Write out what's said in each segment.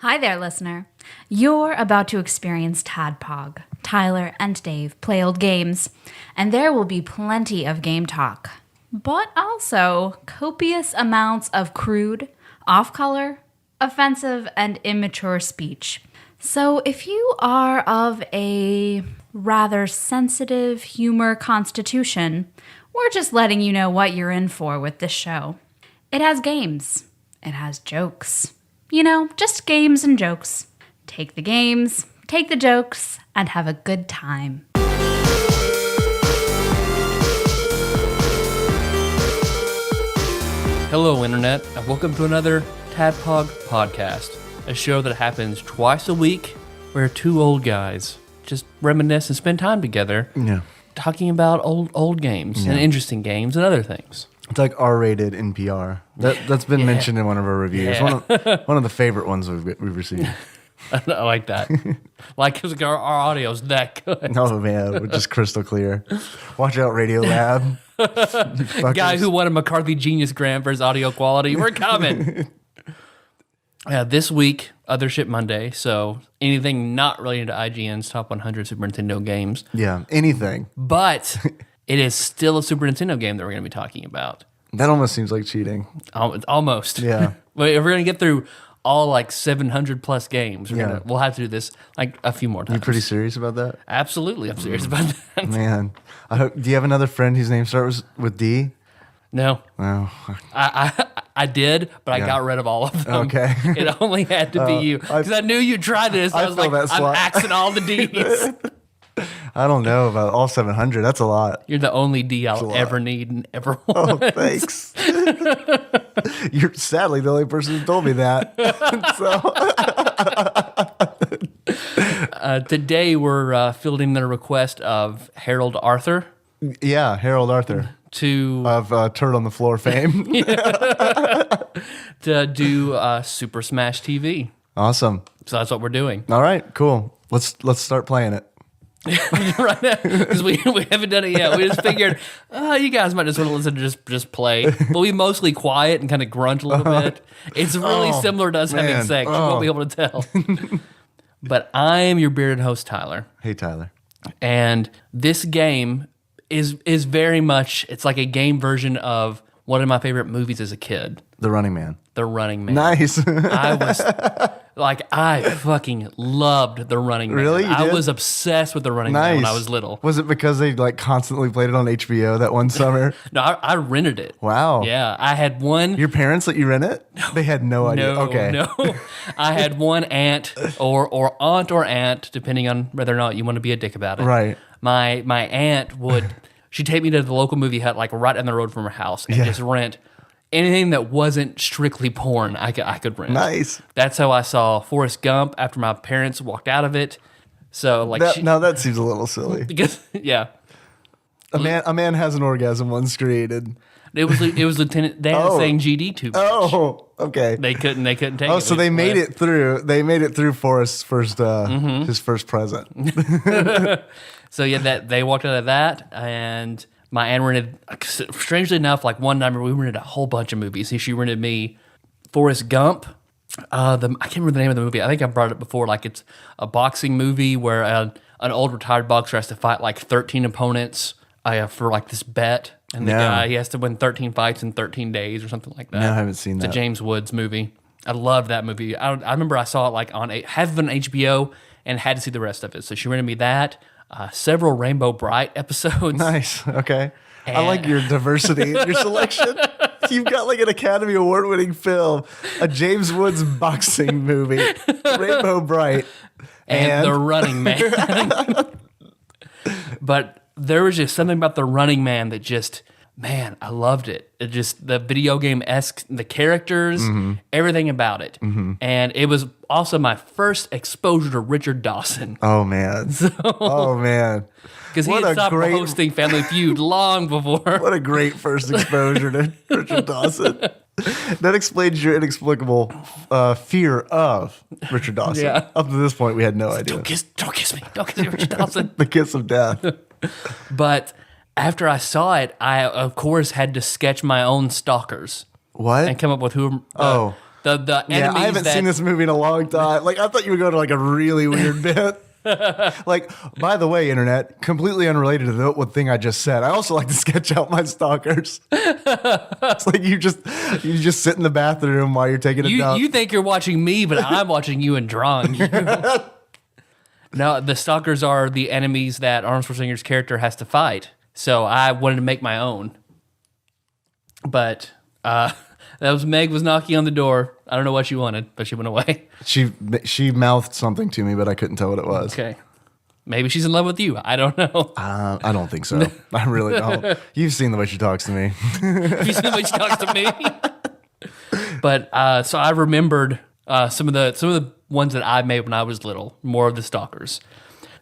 Hi there, listener. You're about to experience TADPOG. Tyler and Dave play old games, and there will be plenty of game talk, but also copious amounts of crude, off-color, offensive, and immature speech. So if you are of a rather sensitive humor constitution, we're just letting you know what you're in for with this show. It has games. It has jokes. You know, just games and jokes. Take the games, take the jokes, and have a good time. Hello, Internet, and welcome to another TADPOG podcast, a show that happens twice a week where two old guys just reminisce and spend time together talking about old games and interesting games and other things. It's like R-rated NPR. That's been mentioned in one of our reviews. Yeah. One of the favorite ones we've received. I like that. Like, because our audio's that good. Oh, man. We're just crystal clear. Watch out, Radio Lab. Guy who won a McCarthy Genius Grant for his audio quality. We're coming. This week, Other Shit Monday, so anything not related to IGN's Top 100 Super Nintendo games. Yeah, anything. But it is still a Super Nintendo game that we're going to be talking about. That almost seems like cheating. Almost. Yeah. But if we're going to get through all like 700 plus games, we'll have to do this like a few more times. You pretty serious about that? Absolutely. I'm serious about that. Man. Do you have another friend whose name starts with D? No. Oh. I did, but I got rid of all of them. Okay. It only had to be you. Because I knew you'd try this. I was like, I'm axing all the Ds. I don't know about all 700. That's a lot. You're the only D I'll ever need and ever want. Oh, thanks. You're sadly the only person who told me that. Today we're fielding the request of Herald Arthur. Yeah, Herald Arthur. Of Turd on the Floor fame. To do Super Smash TV. Awesome. So that's what we're doing. All right, cool. Let's start playing it. Right now, because we haven't done it yet. We just figured, you guys might just want to listen to just play. But we mostly quiet and kind of grunt a little bit. It's really similar to us having sex. You won't be able to tell. But I am your bearded host, Tyler. Hey, Tyler. And this game is very much, it's like a game version of one of my favorite movies as a kid. The Running Man. The Running Man. Nice. I fucking loved The Running Man. Really? You did? I was obsessed with The Running Man when I was little. Was it because they like constantly played it on HBO that one summer? No, I rented it. Wow. Yeah, I had one. Your parents let you rent it? No. They had no idea. No. I had one aunt or aunt, depending on whether or not you want to be a dick about it. Right. My aunt she'd take me to the local movie hut, like right down the road from her house, and just rent anything that wasn't strictly porn. I could rent. Nice. That's how I saw Forrest Gump after my parents walked out of it. So like that seems a little silly. Because a man has an orgasm on screen, and it was Lieutenant Dan saying GD too much. Oh, okay. They couldn't take it. Oh, so they made it through. They made it through Forrest's first his first present. So they walked out of that, and my aunt rented. Strangely enough, like one night we rented a whole bunch of movies. She rented me Forrest Gump. I can't remember the name of the movie. I think I brought it before. Like it's a boxing movie where an old retired boxer has to fight like 13 opponents for like this bet, and the guy he has to win 13 fights in 13 days or something like that. No, I haven't seen that. It's a James Woods movie. I loved that movie. I remember I saw it like on half of an HBO and had to see the rest of it. So she rented me that. Several Rainbow Bright episodes. Nice. Okay. I like your diversity in your selection. You've got like an Academy Award winning film, a James Woods boxing movie, Rainbow Bright, and The Running Man. But there was just something about The Running Man that just, man, I loved it. It just, the video game-esque, the characters, everything about it. And it was also my first exposure to Richard Dawson. Oh, man. Oh, man. Because he had stopped hosting Family Feud long before. What a great first exposure to Richard Dawson. That explains your inexplicable fear of Richard Dawson. Yeah. Up to this point, we had no idea. Don't kiss me. Don't kiss me, Richard Dawson. The kiss of death. But after I saw it, I, of course, had to sketch my own stalkers. What? And come up with who... The enemies I haven't seen this movie in a long time. Like, I thought you would go to like a really weird bit. Like, by the way, internet, completely unrelated to the thing I just said. I also like to sketch out my stalkers. It's like you just sit in the bathroom while you're taking a dump. You think you're watching me, but I'm watching you and drawing you. No, the stalkers are the enemies that Arnold Schwarzenegger's character has to fight. So I wanted to make my own. But that was Meg was knocking on the door. I don't know what she wanted, but she went away. She mouthed something to me, but I couldn't tell what it was. Okay. Maybe she's in love with you. I don't know. I don't think so. I really don't. You've seen the way she talks to me. You see the way she talks to me. But so I remembered some of the ones that I made when I was little, more of the stalkers.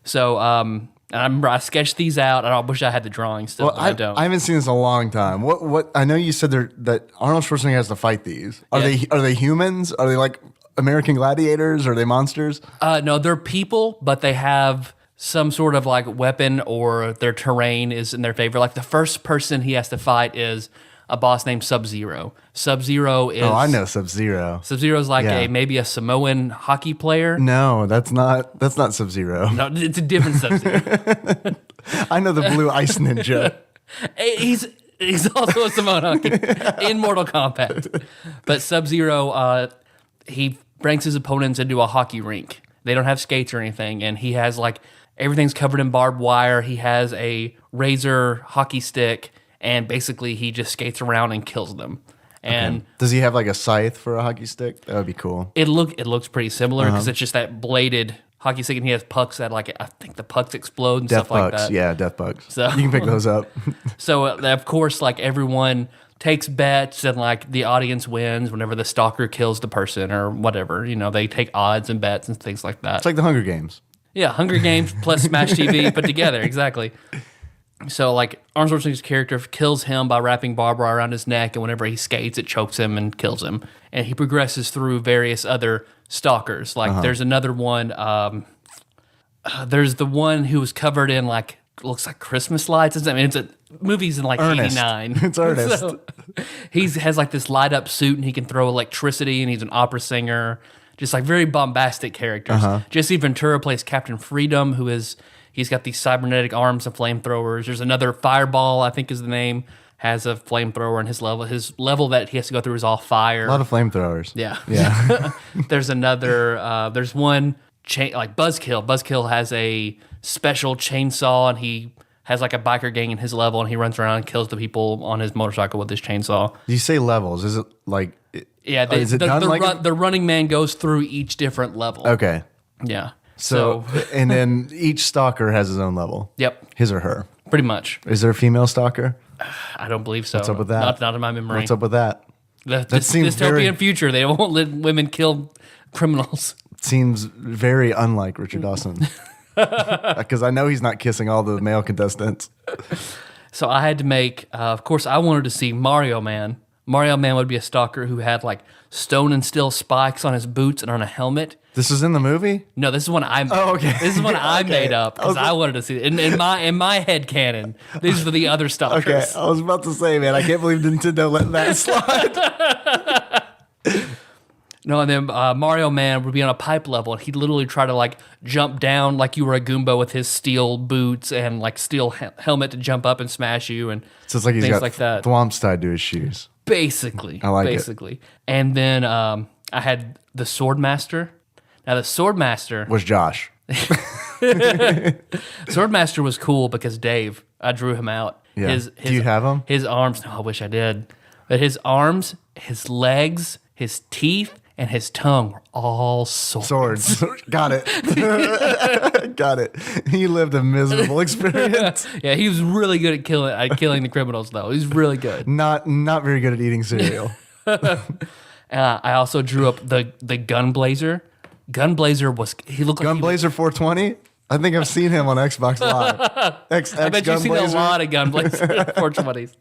So and I remember I sketched these out, and I wish I had the drawings still, but I don't. I haven't seen this in a long time. What I know you said that Arnold Schwarzenegger has to fight these. Are they humans? Are they like American gladiators? Are they monsters? No, they're people, but they have some sort of like weapon, or their terrain is in their favor. Like the first person he has to fight is a boss named Sub-Zero. Sub-Zero is... Oh, I know Sub-Zero. Sub-Zero is like maybe a Samoan hockey player. No, that's not Sub-Zero. No, it's a different Sub-Zero. I know the Blue Ice Ninja. He's also a Samoan hockey in Mortal Kombat. But Sub-Zero, he brings his opponents into a hockey rink. They don't have skates or anything, and he has like... Everything's covered in barbed wire. He has a razor hockey stick, and basically he just skates around and kills them. And does he have like a scythe for a hockey stick? That would be cool. It looks pretty similar because it's just that bladed hockey stick, and he has pucks that I think the pucks explode and Death stuff like pucks. that. Yeah, death pucks. So you can pick those up. So of course, like everyone takes bets, and like the audience wins whenever the stalker kills the person or whatever. You know, they take odds and bets and things like that. It's like the Hunger Games. Yeah, Hunger Games plus Smash TV put together, exactly. So, like, Arnold Schwarzenegger's character kills him by wrapping barbed wire around his neck, and whenever he skates, it chokes him and kills him. And he progresses through various other stalkers. Like, there's another one. There's the one who was covered in, like, looks like Christmas lights. I mean, it's a movie's in, like, Ernest. 89. It's Ernest. So, he has, like, this light-up suit, and he can throw electricity, and he's an opera singer. Just like very bombastic characters. Jesse Ventura plays Captain Freedom, he's got these cybernetic arms and flamethrowers. There's another Fireball, I think is the name, has a flamethrower in his level. His level that he has to go through is all fire. A lot of flamethrowers. Yeah. There's another, there's one, like Buzzkill. Buzzkill has a special chainsaw, and he has like a biker gang in his level, and he runs around and kills the people on his motorcycle with his chainsaw. You say levels. Is it like... Yeah, the running man goes through each different level. Okay. Yeah. So and then each stalker has his own level. Yep. His or her. Pretty much. Is there a female stalker? I don't believe so. What's up with that? Not in my memory. What's up with that? That seems dystopian future. They won't let women kill criminals. Seems very unlike Richard Dawson. Because I know he's not kissing all the male contestants. So I had to make, of course, I wanted to see Mario Man. Mario Man would be a stalker who had like stone and steel spikes on his boots and on a helmet. This is in the movie? No, this is one I made. Oh, okay. This is one I made up because I wanted to see it. In my head canon, these are the other stalkers. Okay, I was about to say, man, I can't believe Nintendo let that slide. No, and then Mario Man would be on a pipe level, and he'd literally try to like jump down like you were a Goomba with his steel boots and like steel helmet to jump up and smash you, and So it's like he's things got like that. thwomps tied to his shoes. Basically, I like it. basically. And then I had the Swordmaster. Now the Swordmaster Was Josh. Swordmaster was cool because Dave, I drew him out. Yeah. Do you have him? His arms. No, I wish I did. But his arms, his legs, his teeth, and his tongue were all swords. Got it. Got it. He lived a miserable experience. Yeah, he was really good at killing the criminals, though. He's really good. Not very good at eating cereal. I also drew up the Gunblazer. Gunblazer he looked like Gunblazer 420? I think I've seen him on Xbox Live. I bet you've seen a lot of Gunblazer 420s.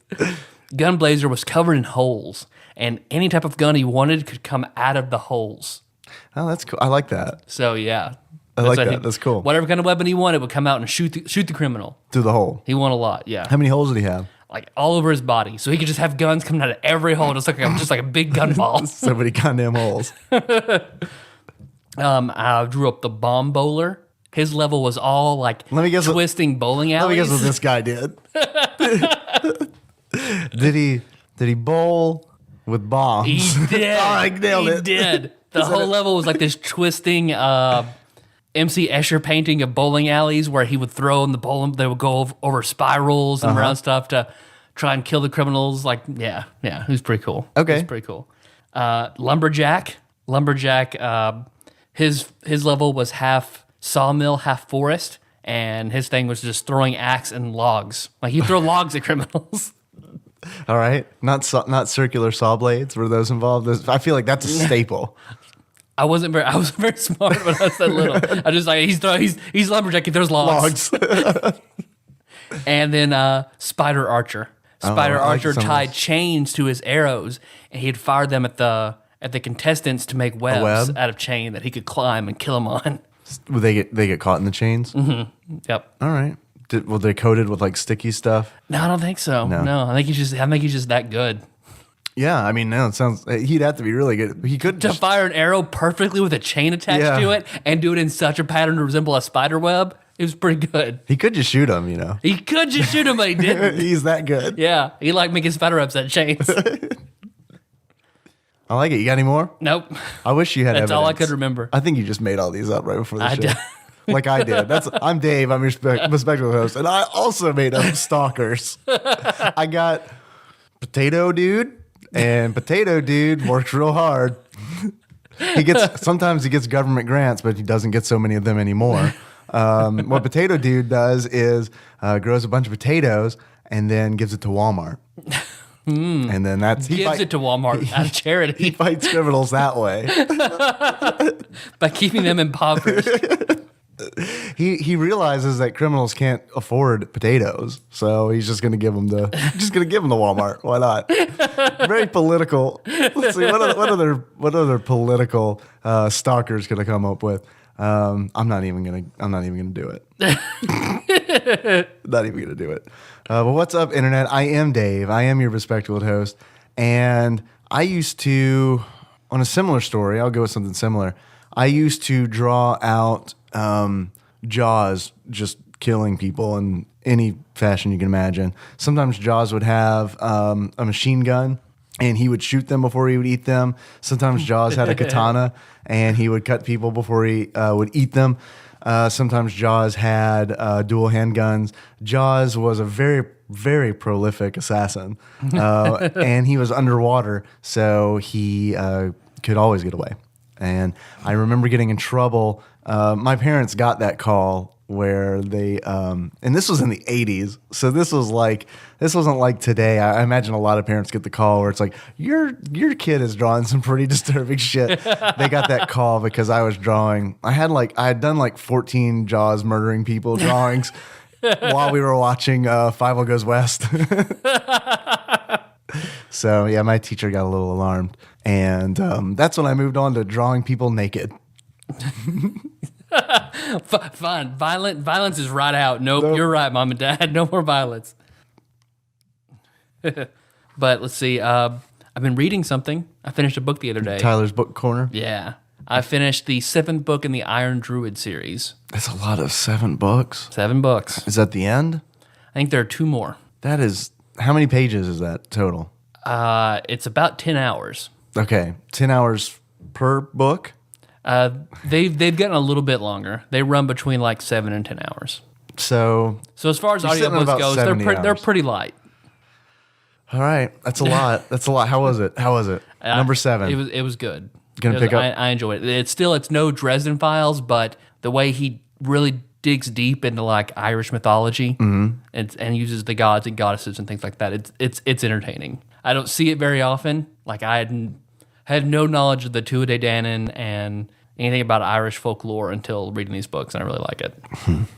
Gunblazer was covered in holes, and any type of gun he wanted could come out of the holes. Oh, that's cool. I like that. So yeah, I like that. That's cool. Whatever kind of weapon he wanted would come out and shoot the criminal. Through the hole. He won a lot. Yeah. How many holes did he have? like all over his body, so he could just have guns coming out of every hole, just like a big gun ball. So many goddamn holes. I drew up the bomb bowler. His level was all like twisting bowling alleys. Let me guess what this guy did. Did he bowl with bombs? He did. Oh, I nailed it. He did. The whole level was like this twisting MC Escher painting of bowling alleys where he would throw in the bowling. They would go over spirals and around stuff to try and kill the criminals. Like, yeah, it was pretty cool. Okay. It was pretty cool. Lumberjack, his level was half sawmill, half forest, and his thing was just throwing axe and logs. Like, he'd throw logs at criminals. All right, not circular saw blades. Were those involved? I feel like that's a staple. I wasn't very smart when I was that little. I just like he's lumberjack. He throws logs. And then Spider Archer. Spider Archer tied chains to his arrows, and he'd fire them at the contestants to make webs out of chain that he could climb and kill them on. Would they get caught in the chains? Mm-hmm. Yep. All right. Were they coated with like sticky stuff? No, I don't think so. No, I think he's just that good. Yeah, I mean, no, it sounds. He'd have to be really good. He could to fire an arrow perfectly with a chain attached to it and do it in such a pattern to resemble a spider web. It was pretty good. He could just shoot him, you know. He could just shoot him, but he didn't. He's that good. Yeah, he liked making spider webs out of chains. I like it. You got any more? Nope. I wish you had. That's all I evidence. could remember. I think you just made all these up right before the show. did. Like I did. I'm Dave. I'm your respectable host, and I also made up stalkers. I got Potato Dude, and Potato Dude works real hard. Sometimes he gets government grants, but he doesn't get so many of them anymore. What Potato Dude does is grows a bunch of potatoes and then gives it to Walmart. And then gives it to Walmart out of charity. He fights criminals that way by keeping them impoverished. He realizes that criminals can't afford potatoes, so he's just going to give them to Walmart. Why not? Very political. Let's see what other political stalkers could I come up with. I'm not even gonna do it. Not even gonna do it. But what's up, internet? I am Dave. I am your respectable host, and I used to, on a similar story, I'll go with something similar. I used to draw out Jaws just killing people in any fashion you can imagine. Sometimes Jaws would have a machine gun, and he would shoot them before he would eat them. Sometimes Jaws had a katana, and he would cut people before he would eat them. Sometimes Jaws had dual handguns. Jaws was a very, very prolific assassin, and he was underwater, so he could always get away. And I remember getting in trouble. My parents got that call where they, and this was in the 80s. So this wasn't like today. I imagine a lot of parents get the call where it's like, your kid is drawing some pretty disturbing shit. They got that call because I was drawing. I had done like 14 Jaws murdering people drawings while we were watching Five-O Goes West. So yeah, my teacher got a little alarmed. And that's when I moved on to drawing people naked. Fine. Violence is right out. Nope, you're right, Mom and Dad. No more violence. But let's see. I've been reading something. I finished a book the other day. Tyler's Book Corner? Yeah. I finished the 7th book in the Iron Druid series. That's a lot of 7 books. 7 books. Is that the end? I think there are 2 more. That is... How many pages is that total? It's about 10 hours. Okay. 10 hours per book? They've gotten a little bit longer. They run between like 7 and 10 hours. So as far as audiobooks goes, they're pretty light. All right, that's a lot. That's a lot. How was it? Number 7. It was good. Pick up. I enjoyed it. It's no Dresden Files, but the way he really digs deep into like Irish mythology and uses the gods and goddesses and things like that. It's entertaining. I don't see it very often. Like I had no knowledge of the Tuatha De Danann and anything about Irish folklore until reading these books, and I really like it.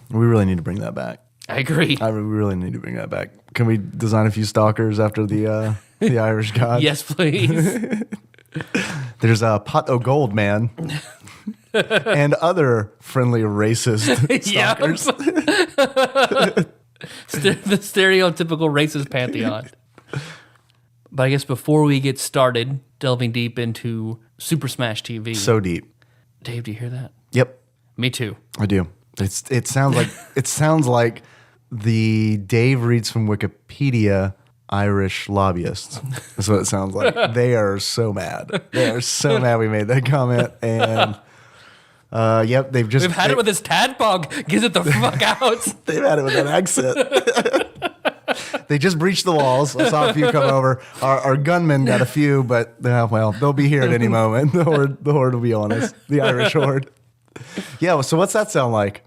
We really need to bring that back. I agree. We really need to bring that back. Can we design a few stalkers after the Irish gods? Yes, please. There's a pot o' gold man and other friendly racist stalkers. The stereotypical racist pantheon. But I guess before we get started delving deep into Super Smash TV. So deep. Dave, do you hear that? Yep. Me too. I do. It sounds like the Dave reads from Wikipedia Irish lobbyists. That's what it sounds like. They are so mad. They are so mad we made that comment. And yep, we've had it with this tadpog. Get it the fuck out. They've had it with that accent. They just breached the walls. I saw a few come over. Our gunmen got a few, but well, they'll be here at any moment. The horde will be on us. The Irish horde. Yeah. So what's that sound like?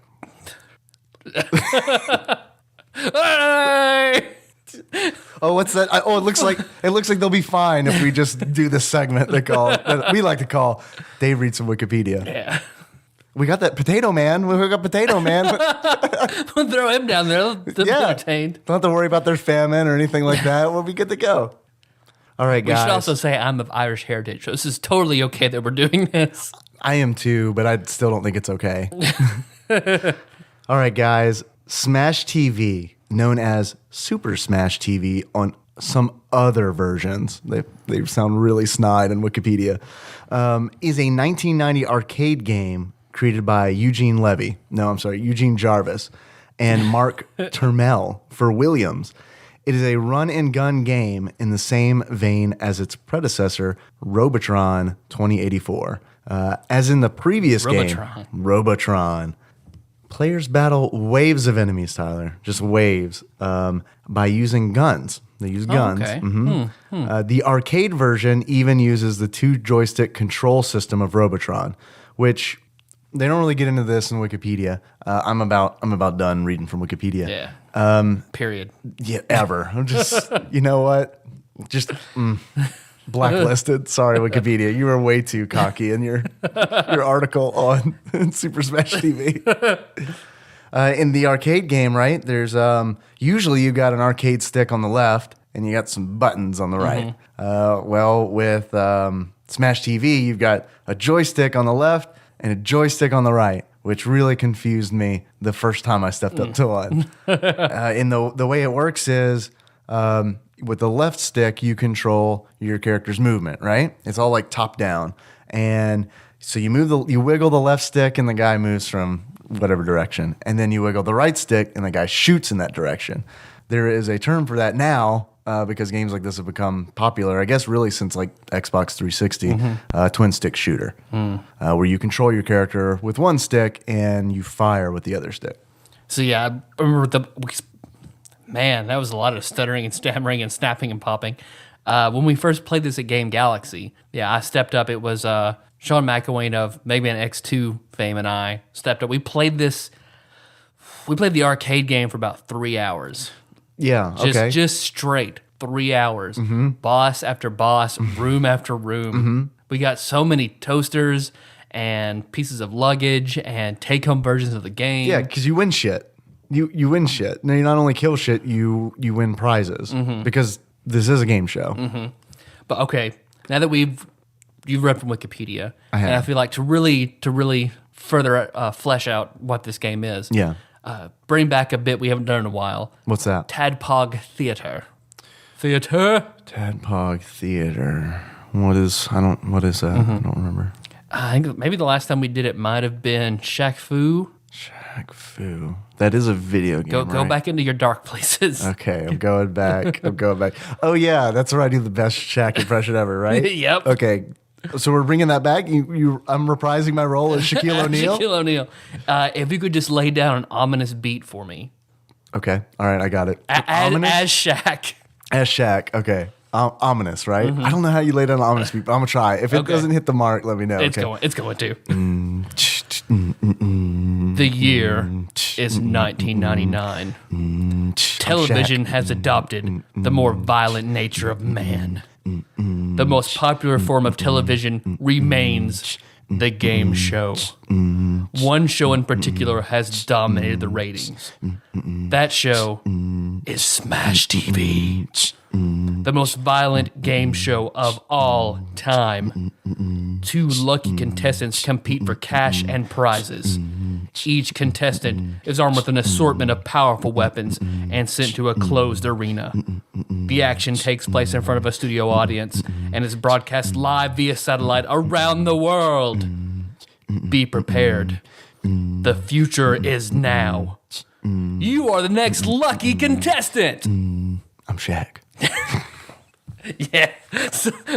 Oh, what's that? It looks like they'll be fine if we just do this segment we like to call Dave reads from Wikipedia. Yeah. We got that Potato Man. We got Potato Man. We'll throw him down there. They'll be entertained. Don't have to worry about their famine or anything like that. We'll be good to go. All right, guys. We should also say I'm of Irish heritage, so this is totally okay that we're doing this. I am too, but I still don't think it's okay. All right, guys. Smash TV, known as Super Smash TV on some other versions, they sound really snide in Wikipedia, is a 1990 arcade game created by Eugene Jarvis and Mark Turmel for Williams. It is a run-and-gun game in the same vein as its predecessor, Robotron 2084. As in the previous game, Robotron. Players battle waves of enemies, Tyler, just waves, by using guns. They use guns. Okay. Mm-hmm. The arcade version even uses the 2-joystick control system of Robotron, which they don't really get into this in Wikipedia. I'm about done reading from Wikipedia. Yeah. Period. Yeah, ever. I'm just, you know what? Just blacklisted. Sorry, Wikipedia. You were way too cocky in your article on Super Smash TV. In the arcade game, right? There's usually you got an arcade stick on the left and you got some buttons on the right. Well, with Smash TV, you've got a joystick on the left and a joystick on the right, which really confused me the first time I stepped up to one. In the way it works is with the left stick, you control your character's movement, right? It's all like top down, and so you wiggle the left stick, and the guy moves from whatever direction, and then you wiggle the right stick, and the guy shoots in that direction. There is a term for that now. Because games like this have become popular, I guess really since like Xbox 360, twin stick shooter, where you control your character with one stick and you fire with the other stick. So yeah, I remember that was a lot of stuttering and stammering and snapping and popping. When we first played this at Game Galaxy, I stepped up. It was Sean McElwain of Mega Man X2 fame and I stepped up. We played the arcade game for about 3 hours. Yeah, okay. Just straight 3 hours. Boss after boss, room after room. We got so many toasters and pieces of luggage and take-home versions of the game. Yeah, because you win shit. You win shit. No, you not only kill shit, you win prizes. Because this is a game show. But okay, now that you've read from Wikipedia, and I feel like to really further flesh out what this game is. Yeah. Bring back a bit we haven't done in a while. What's that? TADPOG Theater. TADPOG Theater. What is that? I don't remember. I think maybe the last time we did it might have been Shaq Fu. Shaq Fu. That is a video game. Go back into your dark places. Okay, I'm going back. Oh yeah, that's where I do the best Shaq impression ever, right? Yep. Okay. So we're bringing that back. I'm reprising my role as Shaquille O'Neal. Shaquille O'Neal. If you could just lay down an ominous beat for me. Okay. All right. I got it. As Shaq. As Shaq. Okay. Ominous, right? I don't know how you lay down an ominous beat, but I'm gonna try. If it doesn't hit the mark, let me know. It's going to. The year is 1999. Television has adopted the more violent nature of man. The most popular form of television remains the game show. One show in particular has dominated the ratings. That show is Smash TV, the most violent game show of all time. Two lucky contestants compete for cash and prizes. Each contestant is armed with an assortment of powerful weapons and sent to a closed arena. The action takes place in front of a studio audience and is broadcast live via satellite around the world. Be prepared. The future is now. You are the next lucky contestant. I'm Shaq. Yeah.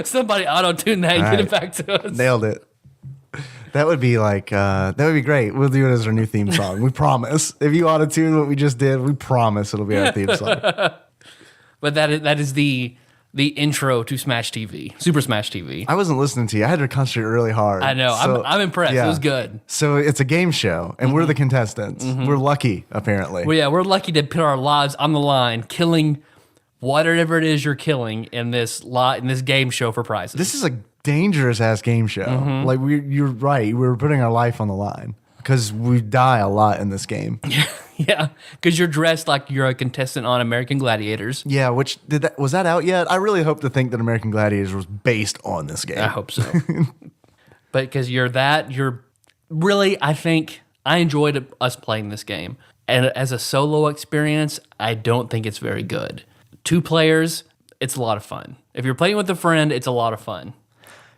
Somebody auto-tune that and get it back to us. Nailed it. That would be like, that would be great. We'll do it as our new theme song. We promise. If you auto-tune what we just did, we promise it'll be our theme song. But that is the intro to Smash TV, Super Smash TV. I wasn't listening to you. I had to concentrate really hard. I know. So, I'm impressed. yeah. It was good. So it's a game show, and we're the contestants. We're lucky, apparently. Well, yeah, we're lucky to put our lives on the line, killing whatever it is you're killing in this game show for prizes. This is a dangerous ass game show. Like you're right. We're putting our life on the line because we die a lot in this game. Yeah, because you're dressed like you're a contestant on American Gladiators. Yeah, was that out yet? I really hope to think that American Gladiators was based on this game. I hope so. But because you're really, I think I enjoyed us playing this game. And as a solo experience, I don't think it's very good. 2 players, it's a lot of fun. If you're playing with a friend, it's a lot of fun.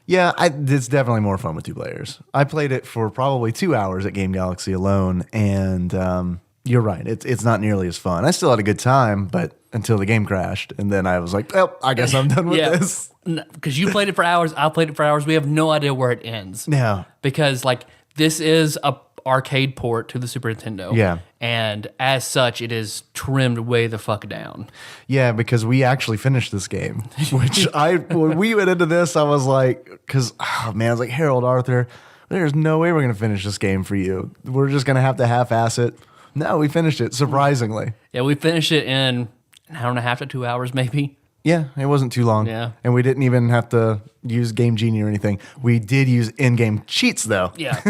Yeah, it's definitely more fun with 2 players. I played it for probably 2 hours at Game Galaxy alone, and you're right. It's not nearly as fun. I still had a good time, but until the game crashed, and then I was like, "Oh, I guess I'm done with this." Because you played it for hours, I played it for hours. We have no idea where it ends. Yeah, because like this is a arcade port to the Super Nintendo. Yeah, and as such, it is trimmed way the fuck down. Yeah, because we actually finished this game, which when we went into this, I was like, because I was like, Herald Arthur, there's no way we're gonna finish this game for you. We're just gonna have to half-ass it. No, we finished it, surprisingly. Yeah, we finished it in an hour and a half to 2 hours, maybe. Yeah, it wasn't too long. Yeah. And we didn't even have to use Game Genie or anything. We did use in-game cheats, though. Yeah.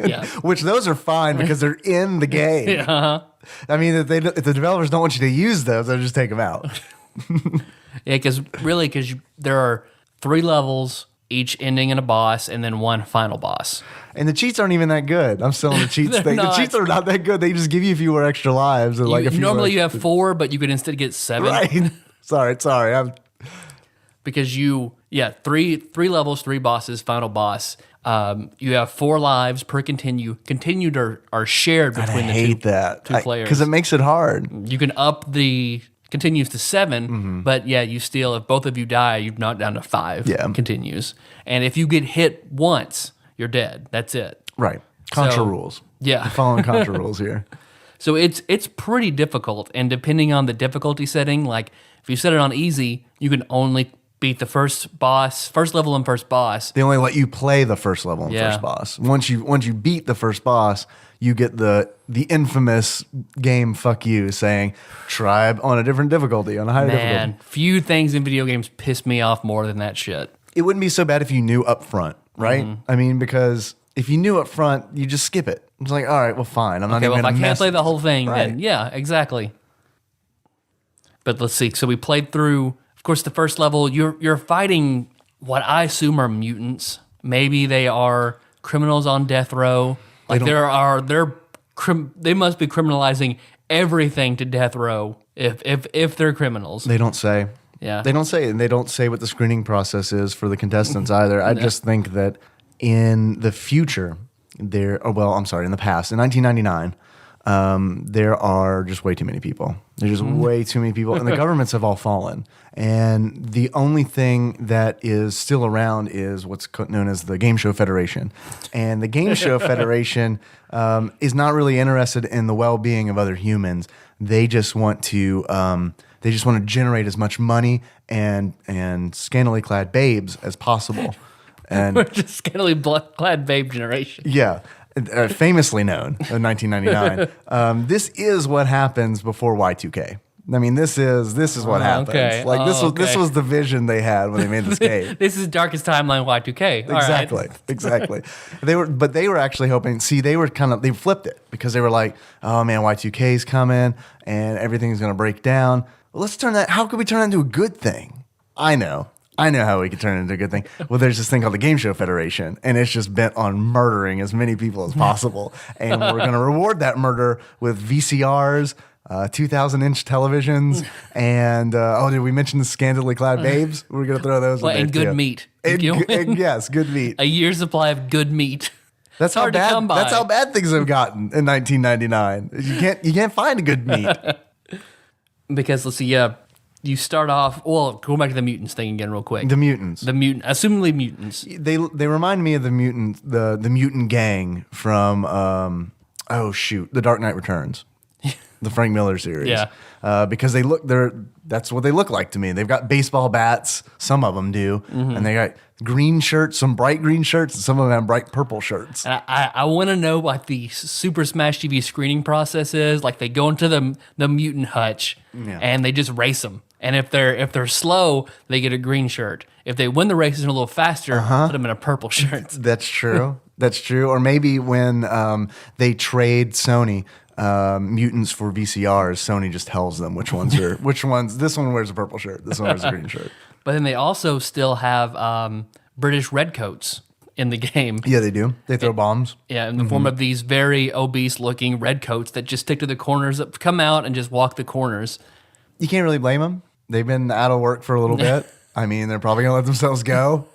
Yeah. Which those are fine because they're in the game. Yeah. I mean, if the developers don't want you to use those, they'll just take them out. Yeah, because there are 3 levels, each ending in a boss, and then 1 final boss. And the cheats aren't even that good. I'm still on the cheats thing. The cheats are not that good. They just give you fewer extra lives. And Normally you have 4, but you could instead get 7. Right. Sorry. Because 3 levels, 3 bosses, final boss. You have 4 lives per continue. Continued are shared between the two players. Because it makes it hard. You can up the continues to 7, but yeah, you still, if both of you die, you've knocked down to 5 continues. And if you get hit once, you're dead. That's it. Right. Contra rules. Yeah. We're following Contra rules here. So it's pretty difficult, and depending on the difficulty setting, like if you set it on easy, you can only beat the first level and first boss. They only let you play the first level and first boss. Once you beat the first boss, you get the infamous game "fuck you" saying try on a different difficulty, on a higher difficulty. Man, few things in video games piss me off more than that shit. It wouldn't be so bad if you knew up front, right? I mean, because if you knew up front, you just skip it. It's like, all right, well, fine. I'm not even if going I to can't play the whole thing, Right. then yeah, exactly. But let's see. So we played through, of course, the first level. You're fighting what I assume are mutants. Maybe they are criminals on death row. Like they must be criminalizing everything to death row if they're criminals. They don't say. Yeah. They don't say, and they don't say what the screening process is for the contestants either. I just think that in the future, in the past, in 1999, there are just way too many people. There's just way too many people, and the governments have all fallen. And the only thing that is still around is what's known as the Game Show Federation. And the Game Show Federation is not really interested in the well-being of other humans. They just want to generate as much money and scantily clad babes as possible. And We're just scantily clad babe generation. yeah, famously known in 1999. This is what happens before Y2K. I mean, this is what happens. Okay. Like this was the vision they had when they made this game. This is darkest timeline Y2K. All right. Exactly. They were actually hoping. See, they flipped it because they were like, oh man, Y2K is coming and everything's gonna break down. Well, let's turn that. How could we turn that into a good thing? I know. I know how we could turn it into a good thing. Well, there's this thing called the Game Show Federation, and it's just bent on murdering as many people as possible. And we're going to reward that murder with VCRs, 2,000-inch televisions, and did we mention the scantily clad babes? We're going to throw those in there and good too. meat. And yes, good meat. A year's supply of good meat. That's hard to come by. That's how bad things have gotten in 1999. You can't find a good meat. Because let's see, you start off. Well, go back to the mutants thing again, real quick. The mutants. Assumingly mutants. They remind me of the mutant gang from The Dark Knight Returns, the Frank Miller series. Yeah. Because that's what they look like to me. They've got baseball bats, some of them do, and they got green shirts, some bright green shirts, and some of them have bright purple shirts. And I want to know what the Super Smash TV screening process is. Like they go into the mutant hutch and they just race them. And if they're slow, they get a green shirt. If they win the races a little faster, put them in a purple shirt. That's true. That's true. Or maybe when they trade Sony mutants for VCRs, Sony just tells them which ones. This one wears a purple shirt. This one wears a green shirt. But then they also still have British redcoats in the game. Yeah, they do. They throw bombs. Yeah, in the form of these very obese-looking redcoats that just stick to the corners, that come out and just walk the corners. You can't really blame them. They've been out of work for a little bit. I mean, they're probably going to let themselves go.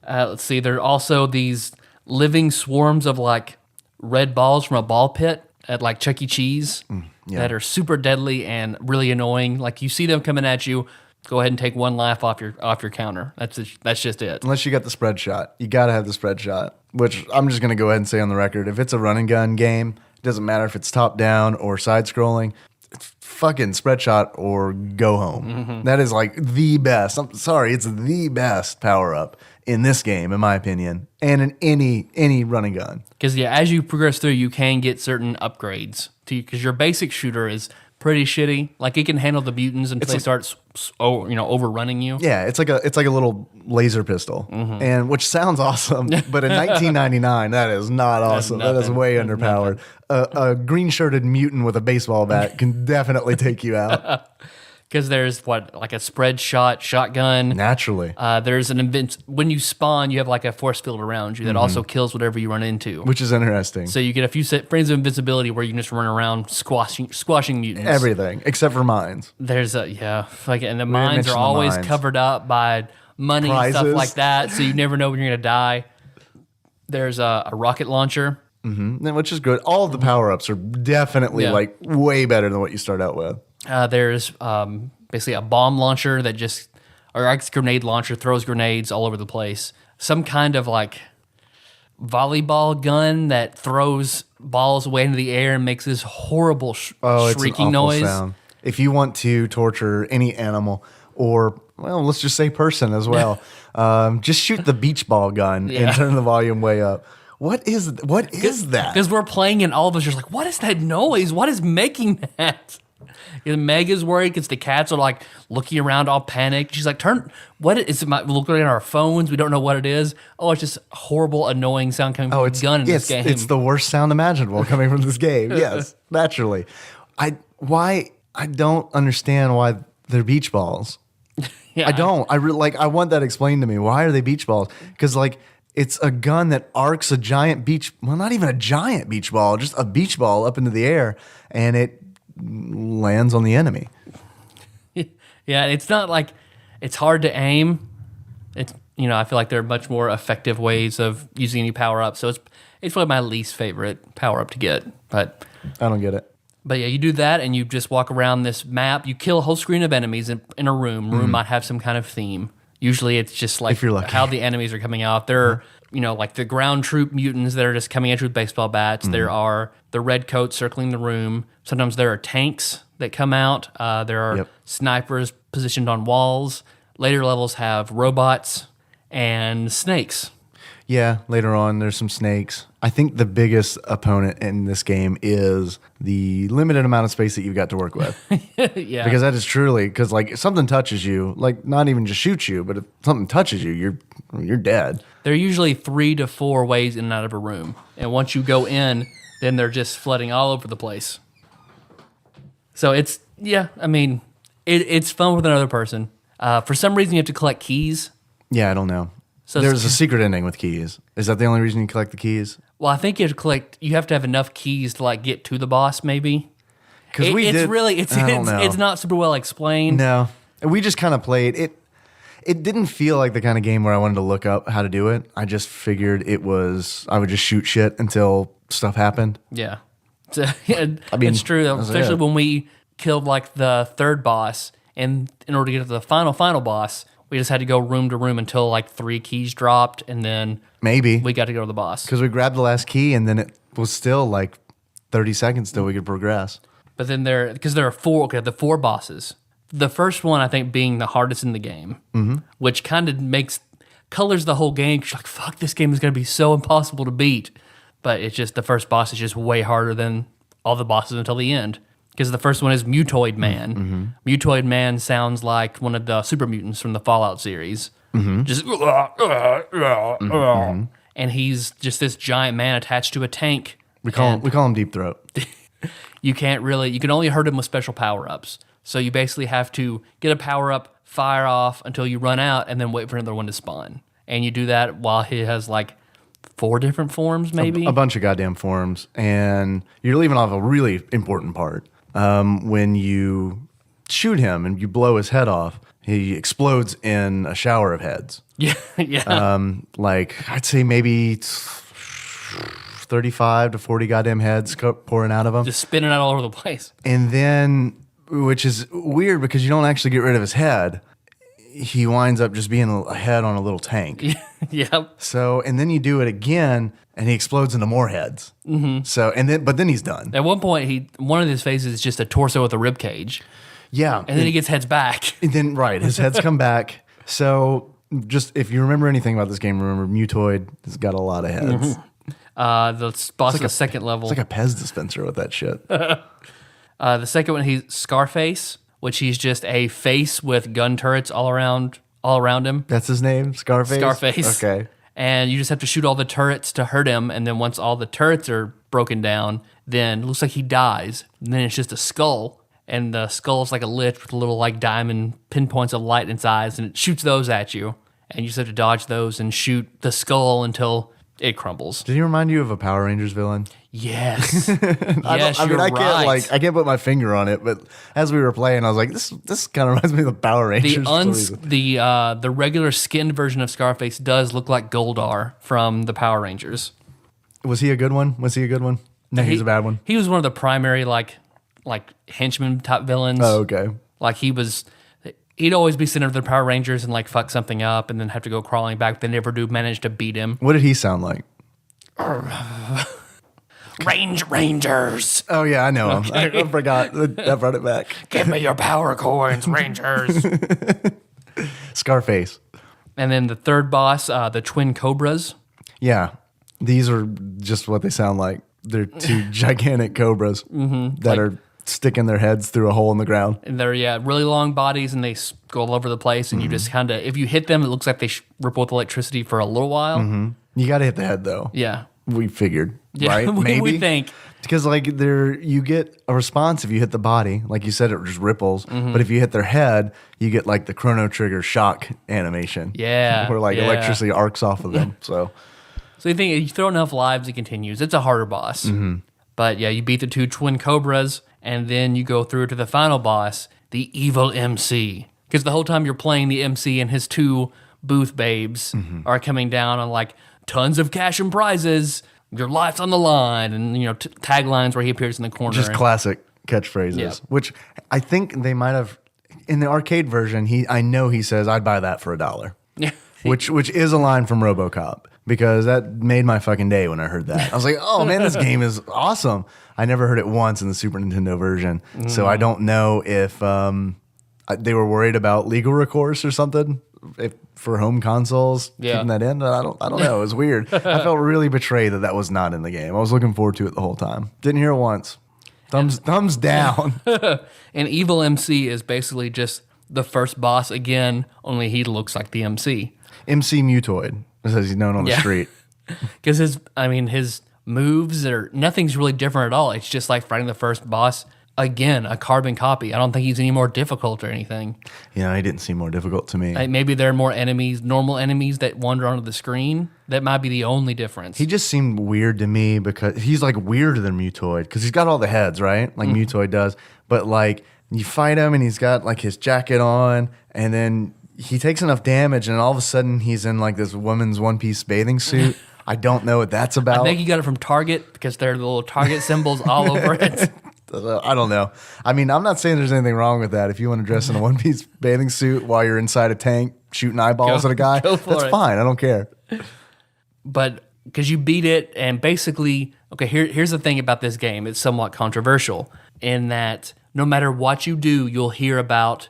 Let's see. There are also these living swarms of like red balls from a ball pit at like Chuck E. Cheese that are super deadly and really annoying. Like you see them coming at you, go ahead and take one life off your counter. That's just it. Unless you got the spread shot. You got to have the spread shot, which I'm just going to go ahead and say on the record. If it's a run and gun game, it doesn't matter if it's top down or side scrolling. It's fucking spread shot or go home. That is like the best. I'm sorry, it's the best power up in this game, in my opinion, and in any run and gun. Because as you progress through, you can get certain upgrades to you. Because your basic shooter is pretty shitty. Like it can handle the mutants until they start overrunning you. Yeah, it's like a little laser pistol, and which sounds awesome, but in 1999, that is not awesome. That is way underpowered. A green shirted mutant with a baseball bat can definitely take you out. Because there's like a spread shotgun. Naturally. There's when you spawn, you have like a force field around you that also kills whatever you run into. Which is interesting. So you get a few frames of invincibility where you can just run around squashing mutants. Everything, except for mines. There's and the mines are always covered up by money and stuff like that, so you never know when you're going to die. There's a rocket launcher. Which is good. All of the power-ups are definitely like way better than what you start out with. There's basically a bomb launcher or grenade launcher, throws grenades all over the place. Some kind of like volleyball gun that throws balls away into the air and makes this horrible shrieking noise. Sound. If you want to torture any animal or, well, let's just say person as well, just shoot the beach ball gun and turn the volume way up. What is that? Because we're playing and all of us are like, what is that noise? What is making that? And Meg is worried because the cats are like looking around all panicked. She's like, what is it? Looking at our phones. We don't know what it is. Oh, it's just horrible, annoying sound coming from the gun in this game. It's the worst sound imaginable coming from this game. Yes, naturally. I don't understand why they're beach balls. I don't. I want that explained to me. Why are they beach balls? Because it's a gun that arcs a giant not even a giant beach ball, just a beach ball up into the air, and it lands on the enemy. Yeah, it's not like it's hard to aim. It's I feel like there are much more effective ways of using any power up. So it's probably my least favorite power up to get. But I don't get it. But yeah, you do that and you just walk around this map. You kill a whole screen of enemies in a room. Room might have some kind of theme. Usually it's just like if you're lucky, how the enemies are coming out. There are, like the ground troop mutants that are just coming at you with baseball bats. There are the red coats circling the room. Sometimes there are tanks that come out. There are snipers positioned on walls. Later levels have robots and snakes. Yeah, later on there's some snakes. I think the biggest opponent in this game is the limited amount of space that you've got to work with. Yeah. Because that is truly, because if something touches you, not even just shoots you, but if something touches you, you're dead. There are usually 3 to 4 ways in and out of a room. And once you go in, then they're just flooding all over the place. So it's fun with another person. For some reason, you have to collect keys. Yeah, I don't know. So There's a secret ending with keys. Is that the only reason you collect the keys? Well, I think you have to have enough keys to like get to the boss, maybe. Because It's not super well explained. No, we just kind of played it. It didn't feel like the kind of game where I wanted to look up how to do it. I just figured I would just shoot shit until stuff happened. Yeah. So, it's true, though, especially when we killed like the third boss, and in order to get to the final boss, we just had to go room to room until like 3 keys dropped, and then Maybe we got to go to the boss. because we grabbed the last key, and then it was still like 30 seconds till we could progress. But then there are the 4 bosses. The first one, I think, being the hardest in the game, which kind of colors the whole game. 'Cause you're like, fuck, this game is going to be so impossible to beat. But it's just, the first boss is just way harder than all the bosses until the end. Because the first one is Mutoid Man. Mutoid Man sounds like one of the super mutants from the Fallout series. Just, and he's just this giant man attached to a tank. We call him Deep Throat. You can only hurt him with special power-ups. So you basically have to get a power-up, fire off until you run out, and then wait for another one to spawn. And you do that while he has like 4 different forms, maybe? A bunch of goddamn forms. And you're leaving off a really important part. When you shoot him and you blow his head off, he explodes in a shower of heads. Yeah, yeah. Like, I'd say maybe 35 to 40 goddamn heads pouring out of him. Just spinning out all over the place. And then, which is weird because you don't actually get rid of his head. He winds up just being a head on a little tank. Yep. So, and then you do it again, and he explodes into more heads. So, but then he's done. At one point, one of his faces is just a torso with a rib cage. Yeah. And then he gets heads back. And then, right, his heads come back. So, just if you remember anything about this game, remember Mutoid has got a lot of heads. The boss of the second level. It's like a Pez dispenser with that shit. The second one, he's Scarface, which he's just a face with gun turrets all around him. That's his name? Scarface? Scarface. Okay. And you just have to shoot all the turrets to hurt him, and then once all the turrets are broken down, then it looks like he dies. And then it's just a skull, and the skull's like a lich with little like diamond pinpoints of light in its eyes, and it shoots those at you. And you just have to dodge those and shoot the skull until it crumbles. Did he remind you of a Power Rangers villain? Yes. I can't put my finger on it, but as we were playing, I was like, this kind of reminds me of the Power Rangers. The regular skinned version of Scarface does look like Goldar from the Power Rangers. Was he a good one? No, he was a bad one. He was one of the primary like henchman type villains. Oh, okay. Like he'd always be sent to the Power Rangers and like fuck something up and then have to go crawling back. They never do manage to beat him. What did he sound like? Rangers. Oh yeah, I know him. I forgot. I brought it back. Give me your power coins, Rangers. Scarface. And then the third boss, the twin cobras. Yeah, these are just what they sound like. They're 2 gigantic cobras that are sticking their heads through a hole in the ground. And they're really long bodies, and they go all over the place. And you just kind of, if you hit them, it looks like they ripple with electricity for a little while. You got to hit the head though. Yeah. We figured, Yeah, right? Maybe we think. Because like you get a response if you hit the body, like you said, it just ripples. But if you hit their head, you get like the Chrono Trigger shock animation. Yeah, where like yeah. electricity arcs off of them. So you think if you throw enough lives, it continues. It's a harder boss. But yeah, you beat the 2 twin cobras, and then you go through to the final boss, the evil MC. Because the whole time you're playing, the MC and his 2 booth babes are coming down on like tons of cash and prizes. Your life's on the line, and taglines where he appears in the corner. just classic catchphrases, which I think they might have in the arcade version. I know he says, "I'd buy that for $1," which is a line from RoboCop, because that made my fucking day when I heard that. I was like, "Oh man, this game is awesome!" I never heard it once in the Super Nintendo version, so I don't know if they were worried about legal recourse or something. For home consoles, keeping that in, I don't know. It was weird. I felt really betrayed that was not in the game. I was looking forward to it the whole time. Didn't hear it once. Thumbs down. And Evil MC is basically just the first boss again, only he looks like the MC. MC Mutoid, as he's known on the street. Because his moves nothing's really different at all. It's just like fighting the first boss again, a carbon copy. I don't think he's any more difficult or anything. Yeah, he didn't seem more difficult to me. Maybe there are more enemies, normal enemies that wander onto the screen. That might be the only difference. He just seemed weird to me because he's like weirder than Mutoid because he's got all the heads, right? Like Mutoid does. But like you fight him and he's got like his jacket on and then he takes enough damage and all of a sudden he's in like this woman's one-piece bathing suit. I don't know what that's about. I think you got it from Target because there are little Target symbols all over it. I don't know. I mean, I'm not saying there's anything wrong with that. If you want to dress in a one-piece bathing suit while you're inside a tank shooting eyeballs at a guy, that's fine. I don't care. But because you beat it, and basically, okay, here's the thing about this game. It's somewhat controversial in that no matter what you do, you'll hear about,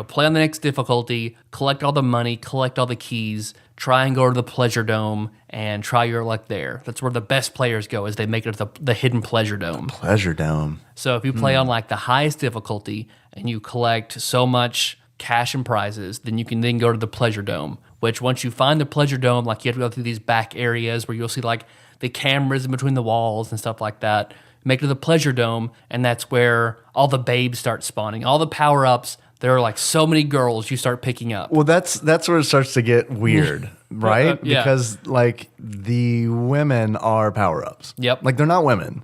play on the next difficulty, collect all the money, collect all the keys, try and go to the Pleasure Dome, and try your luck there. That's where the best players go, is they make it to the hidden Pleasure Dome. Pleasure Dome. So if you play on like the highest difficulty and you collect so much cash and prizes, then you can then go to the Pleasure Dome, which once you find the Pleasure Dome, like you have to go through these back areas where you'll see like the cameras in between the walls and stuff like that. Make it to the Pleasure Dome, and that's where all the babes start spawning. All the power-ups, there are like so many girls you start picking up. Well, that's where it starts to get weird, right? Yeah. Because like the women are power-ups. Yep. Like they're not women.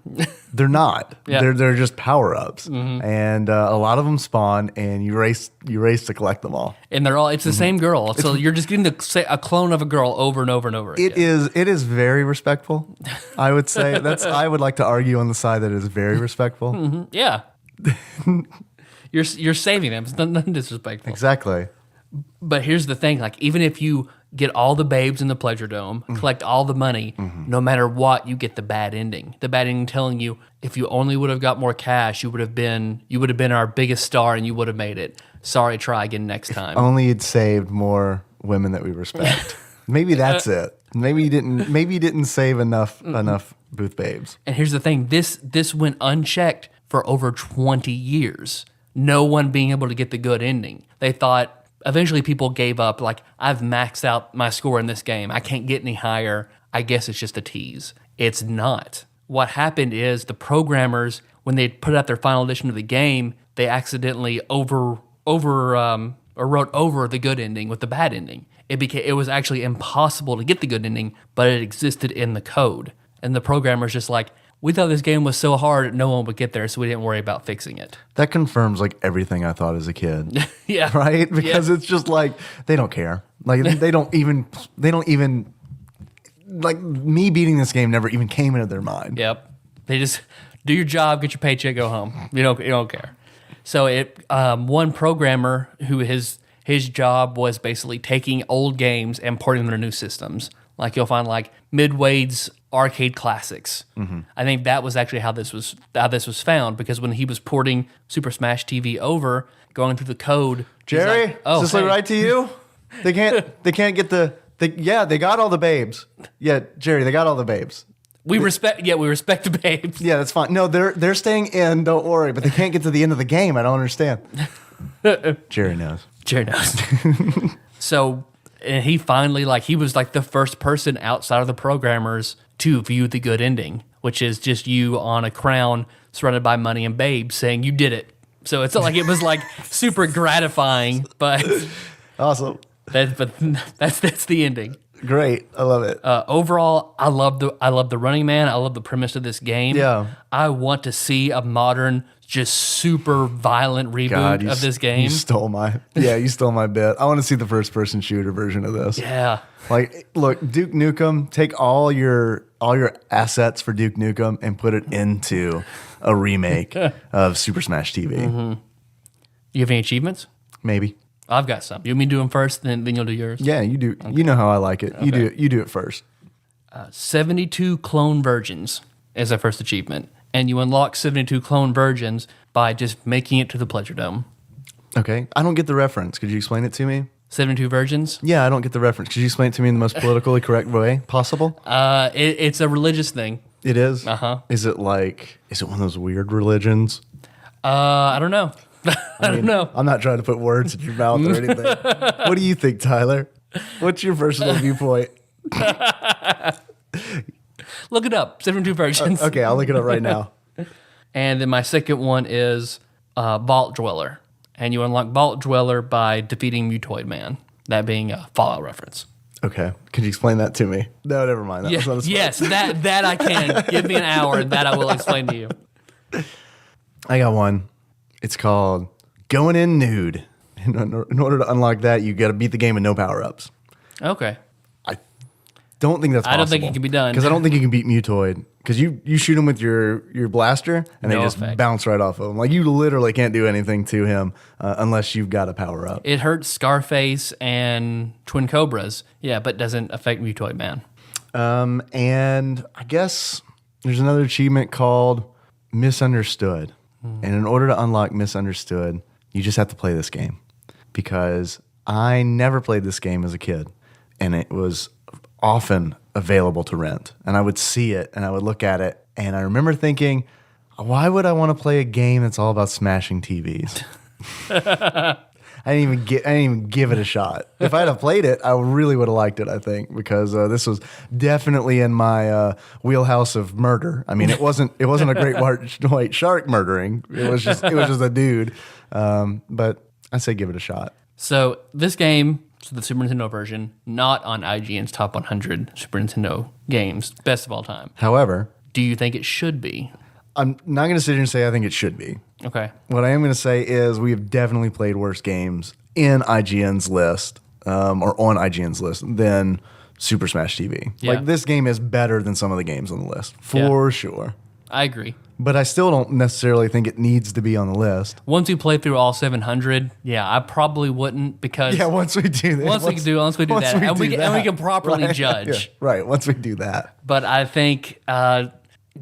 They're not. Yeah. They're just power-ups. And a lot of them spawn and you race to collect them all. And they're all, it's the same girl. So you're just getting a clone of a girl over and over and over again. It is very respectful. I would say I would like to argue on the side that it is very respectful. Yeah. You're saving them. It's nothing disrespectful. Exactly. But here's the thing, like even if you get all the babes in the Pleasure Dome, collect all the money, no matter what, you get the bad ending. The bad ending telling you if you only would have got more cash, you would have been our biggest star and you would have made it. Sorry, try again next time. Only you'd saved more women that we respect. Maybe that's it. Maybe you didn't save enough booth babes. And here's the thing, this went unchecked for over 20 years. No one being able to get the good ending. They thought, eventually people gave up, like, I've maxed out my score in this game. I can't get any higher. I guess it's just a tease. It's not. What happened is the programmers, when they put out their final edition of the game, they accidentally wrote over the good ending with the bad ending. It was actually impossible to get the good ending, but it existed in the code. And the programmers just like, we thought this game was so hard no one would get there, so we didn't worry about fixing it. That confirms like everything I thought as a kid. Yeah. Right? Because it's just like they don't care. Like they don't even like me beating this game never even came into their mind. Yep. They just do your job, get your paycheck, go home. You don't care. So one programmer who his job was basically taking old games and porting them to new systems. Like you'll find like Midway's arcade classics. I think that was actually how this was found, because when he was porting Super Smash TV over, going through the code, Jerry, like, oh, does this look right to you? They can't get they got all the babes. Yeah, Jerry, they got all the babes. We respect the babes. Yeah, that's fine. No, they're staying in, don't worry, but they can't get to the end of the game. I don't understand. Jerry knows. Jerry knows. So, and he finally, he was like the first person outside of the programmers to view the good ending, which is just you on a crown surrounded by money and babes saying you did it. So it's not like it was like super gratifying, but awesome. That's the ending. Great, I love it. Overall, I love the Running Man. I love the premise of this game. Yeah, I want to see a modern, just super violent reboot of this game. You stole my bit. I want to see the first person shooter version of this. Yeah, like look, Duke Nukem. Take all your assets for Duke Nukem and put it into a remake of Super Smash TV. Mm-hmm. You have any achievements? Maybe. I've got some. You want me to do them first, then you'll do yours? Yeah, you do. Okay. You know how I like it. Okay. You do it first. 72 clone virgins is our first achievement. And you unlock 72 clone virgins by just making it to the Pleasure Dome. Okay. I don't get the reference. Could you explain it to me? 72 virgins? Yeah, I don't get the reference. Could you explain it to me in the most politically correct way possible? It's a religious thing. It is? Uh-huh. Is it one of those weird religions? I don't know. I don't know. I'm not trying to put words in your mouth or anything. What do you think, Tyler? What's your personal viewpoint? Look it up. 72 virgins. Okay, I'll look it up right now. And then my second one is Vault Dweller. And you unlock Vault Dweller by defeating Mutoid Man. That being a Fallout reference. Okay. Could you explain that to me? No, never mind. That was not as Yes, that I can. Give me an hour and that I will explain to you. I got one. It's called Going In Nude. In order to unlock that, you got to beat the game with no power-ups. Okay. Don't think that's possible. I don't think it can be done. Because I don't think you can beat Mutoid. Because you shoot him with your blaster, and No they just effect. bounce right off of him. Like, you literally can't do anything to him unless you've got a power-up. It hurts Scarface and Twin Cobras. Yeah, but doesn't affect Mutoid Man. And I guess there's another achievement called Misunderstood. And in order to unlock Misunderstood, you just have to play this game. Because I never played this game as a kid. And it was often available to rent. And I would see it and I would look at it. And I remember thinking, why would I want to play a game that's all about smashing TVs? I didn't even give it a shot. If I had played it, I really would have liked it, I think, because this was definitely in my wheelhouse of murder. I mean, it wasn't a great white shark murdering. It was just a dude. But I say give it a shot. So this game, so the Super Nintendo version, not on IGN's top 100 Super Nintendo games, best of all time. However, Do you think it should be? I'm not going to sit here and say I think it should be. Okay. What I am going to say is we have definitely played worse games in IGN's list or on IGN's list than Super Smash TV. Yeah. Like, this game is better than some of the games on the list, for sure. I agree. But I still don't necessarily think it needs to be on the list. Once we play through all 700, yeah, I probably wouldn't because Yeah, once we do that. once we do that, and we can properly right? judge. Yeah, right, once we do that. But I think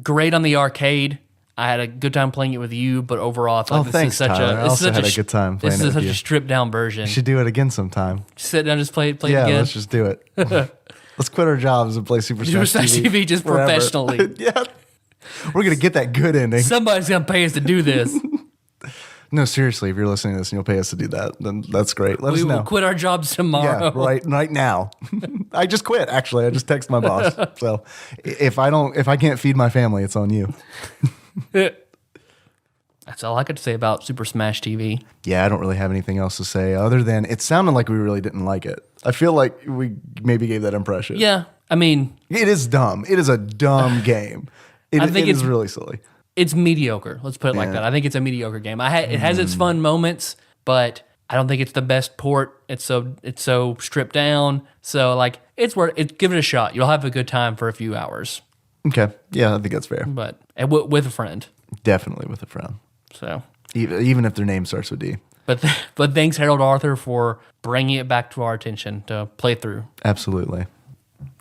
great on the arcade. I had a good time playing it with you, but overall, I feel like this thanks, is such Tyler. a I also had a good time playing This it is with such you. a stripped down version. We should do it again sometime. Sit down, and just play it Yeah, again. let's just do it. Let's quit our jobs and play Super Smash TV just forever. professionally. Yeah. We're going to get that good ending. Somebody's gonna pay us to do this. No, seriously, if you're listening to this and you'll pay us to do that, then that's great. Let We us know. will quit our jobs tomorrow. Yeah, right now. I just quit, actually. I just text my boss. So if I can't feed my family, it's on you. That's all I could say about Super Smash TV. Yeah, I don't really have anything else to say other than it sounded like we really didn't like it. I feel like we maybe gave that impression. Yeah, I mean, It is dumb. It is a dumb game. I think it is it's- really silly. it's mediocre. Let's put it like Yeah. that. I think it's a mediocre game. It has its fun moments, but I don't think it's the best port. It's so stripped down. So like give it a shot. You'll have a good time for a few hours, Okay. Yeah, I think that's fair. but with a friend. Definitely with a friend. So, Even if their name starts with D. but thanks Herald Arthur for bringing it back to our attention to play through. Absolutely.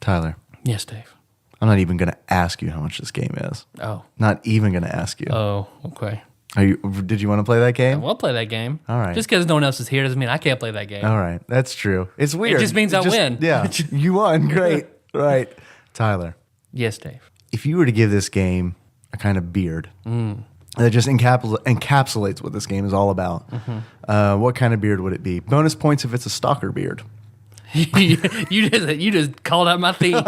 Tyler, Yes, Dave. I'm not even going to ask you how much this game is. Oh, Not even going to ask you. okay. Did you want to play that game? We'll play that game. All right. Just because no one else is here doesn't mean I can't play that game. All right. That's true. It's weird. just means I win. Yeah. You won. Great. Right. Tyler, Yes, Dave. if you were to give this game a kind of beard that just encapsulates what this game is all about, what kind of beard would it be? Bonus points if it's a stalker beard. you just called out my theme.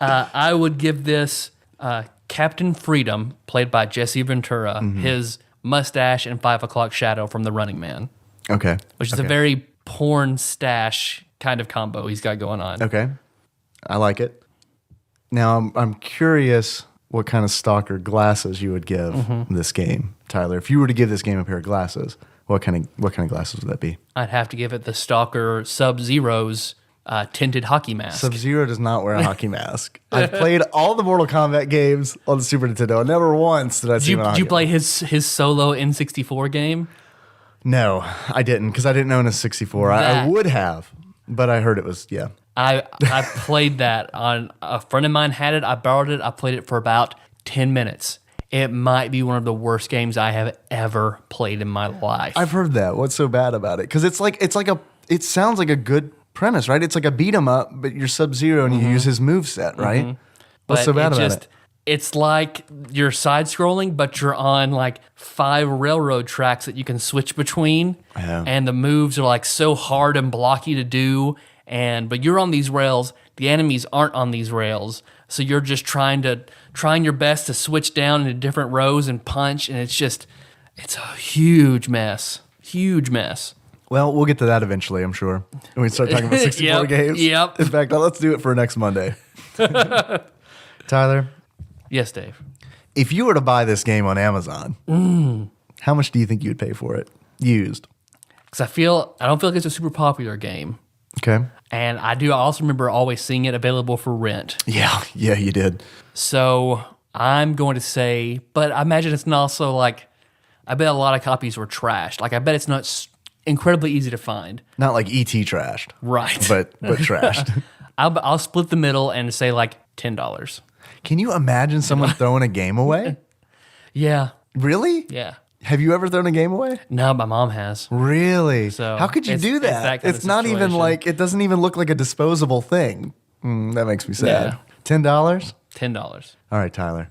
I would give this Captain Freedom, played by Jesse Ventura, his mustache and 5 o'clock shadow from The Running Man, Okay. which is a very porn stash kind of combo he's got going on. Okay. I like it. Now, I'm curious what kind of stalker glasses you would give this game, Tyler. If you were to give this game a pair of glasses, what kind of glasses would that be? I'd have to give it the Stalker Sub-Zero's tinted hockey mask. Sub-Zero does not wear a hockey mask. I've played all the Mortal Kombat games on the Super Nintendo. Never once did I see him in a Did you hockey play his solo N64 game? No, I didn't, because I didn't own a 64. I That- would have, but I heard it was, yeah. I played that on a friend of mine had it. I borrowed it. I played it for about 10 minutes. It might be one of the worst games I have ever played in my life. I've heard that. What's so bad about it? Because it sounds like a good premise, right? It's like a beat 'em up, but you're Sub-Zero and you use his moveset, right? What's so bad about it? It's like you're side scrolling, but you're on like 5 railroad tracks that you can switch between. Yeah. And the moves are like so hard and blocky to do. But you're on these rails. The enemies aren't on these rails. So you're just trying your best to switch down into different rows and punch, and it's a huge mess. Huge mess. Well, we'll get to that eventually, I'm sure. When we start talking about 64 games. Yep. In fact, let's do it for next Monday. Tyler, Yes, Dave. if you were to buy this game on Amazon, how much do you think you'd pay for it? Used. Because I don't feel like it's a super popular game. Okay. And I also remember always seeing it available for rent. Yeah, you did. So I'm going to say, but I imagine it's not also like, I bet a lot of copies were trashed. Like, I bet it's not incredibly easy to find. Not like E.T. trashed. Right. But trashed. I'll split the middle and say like $10. Can you imagine someone throwing a game away? Yeah. Really? Yeah. Have you ever thrown a game away? No, my mom has. Really? So how could you do it's that? that kind It's of not even situation. like, it doesn't even look like a disposable thing. That makes me sad. $10? $10. All right, Tyler.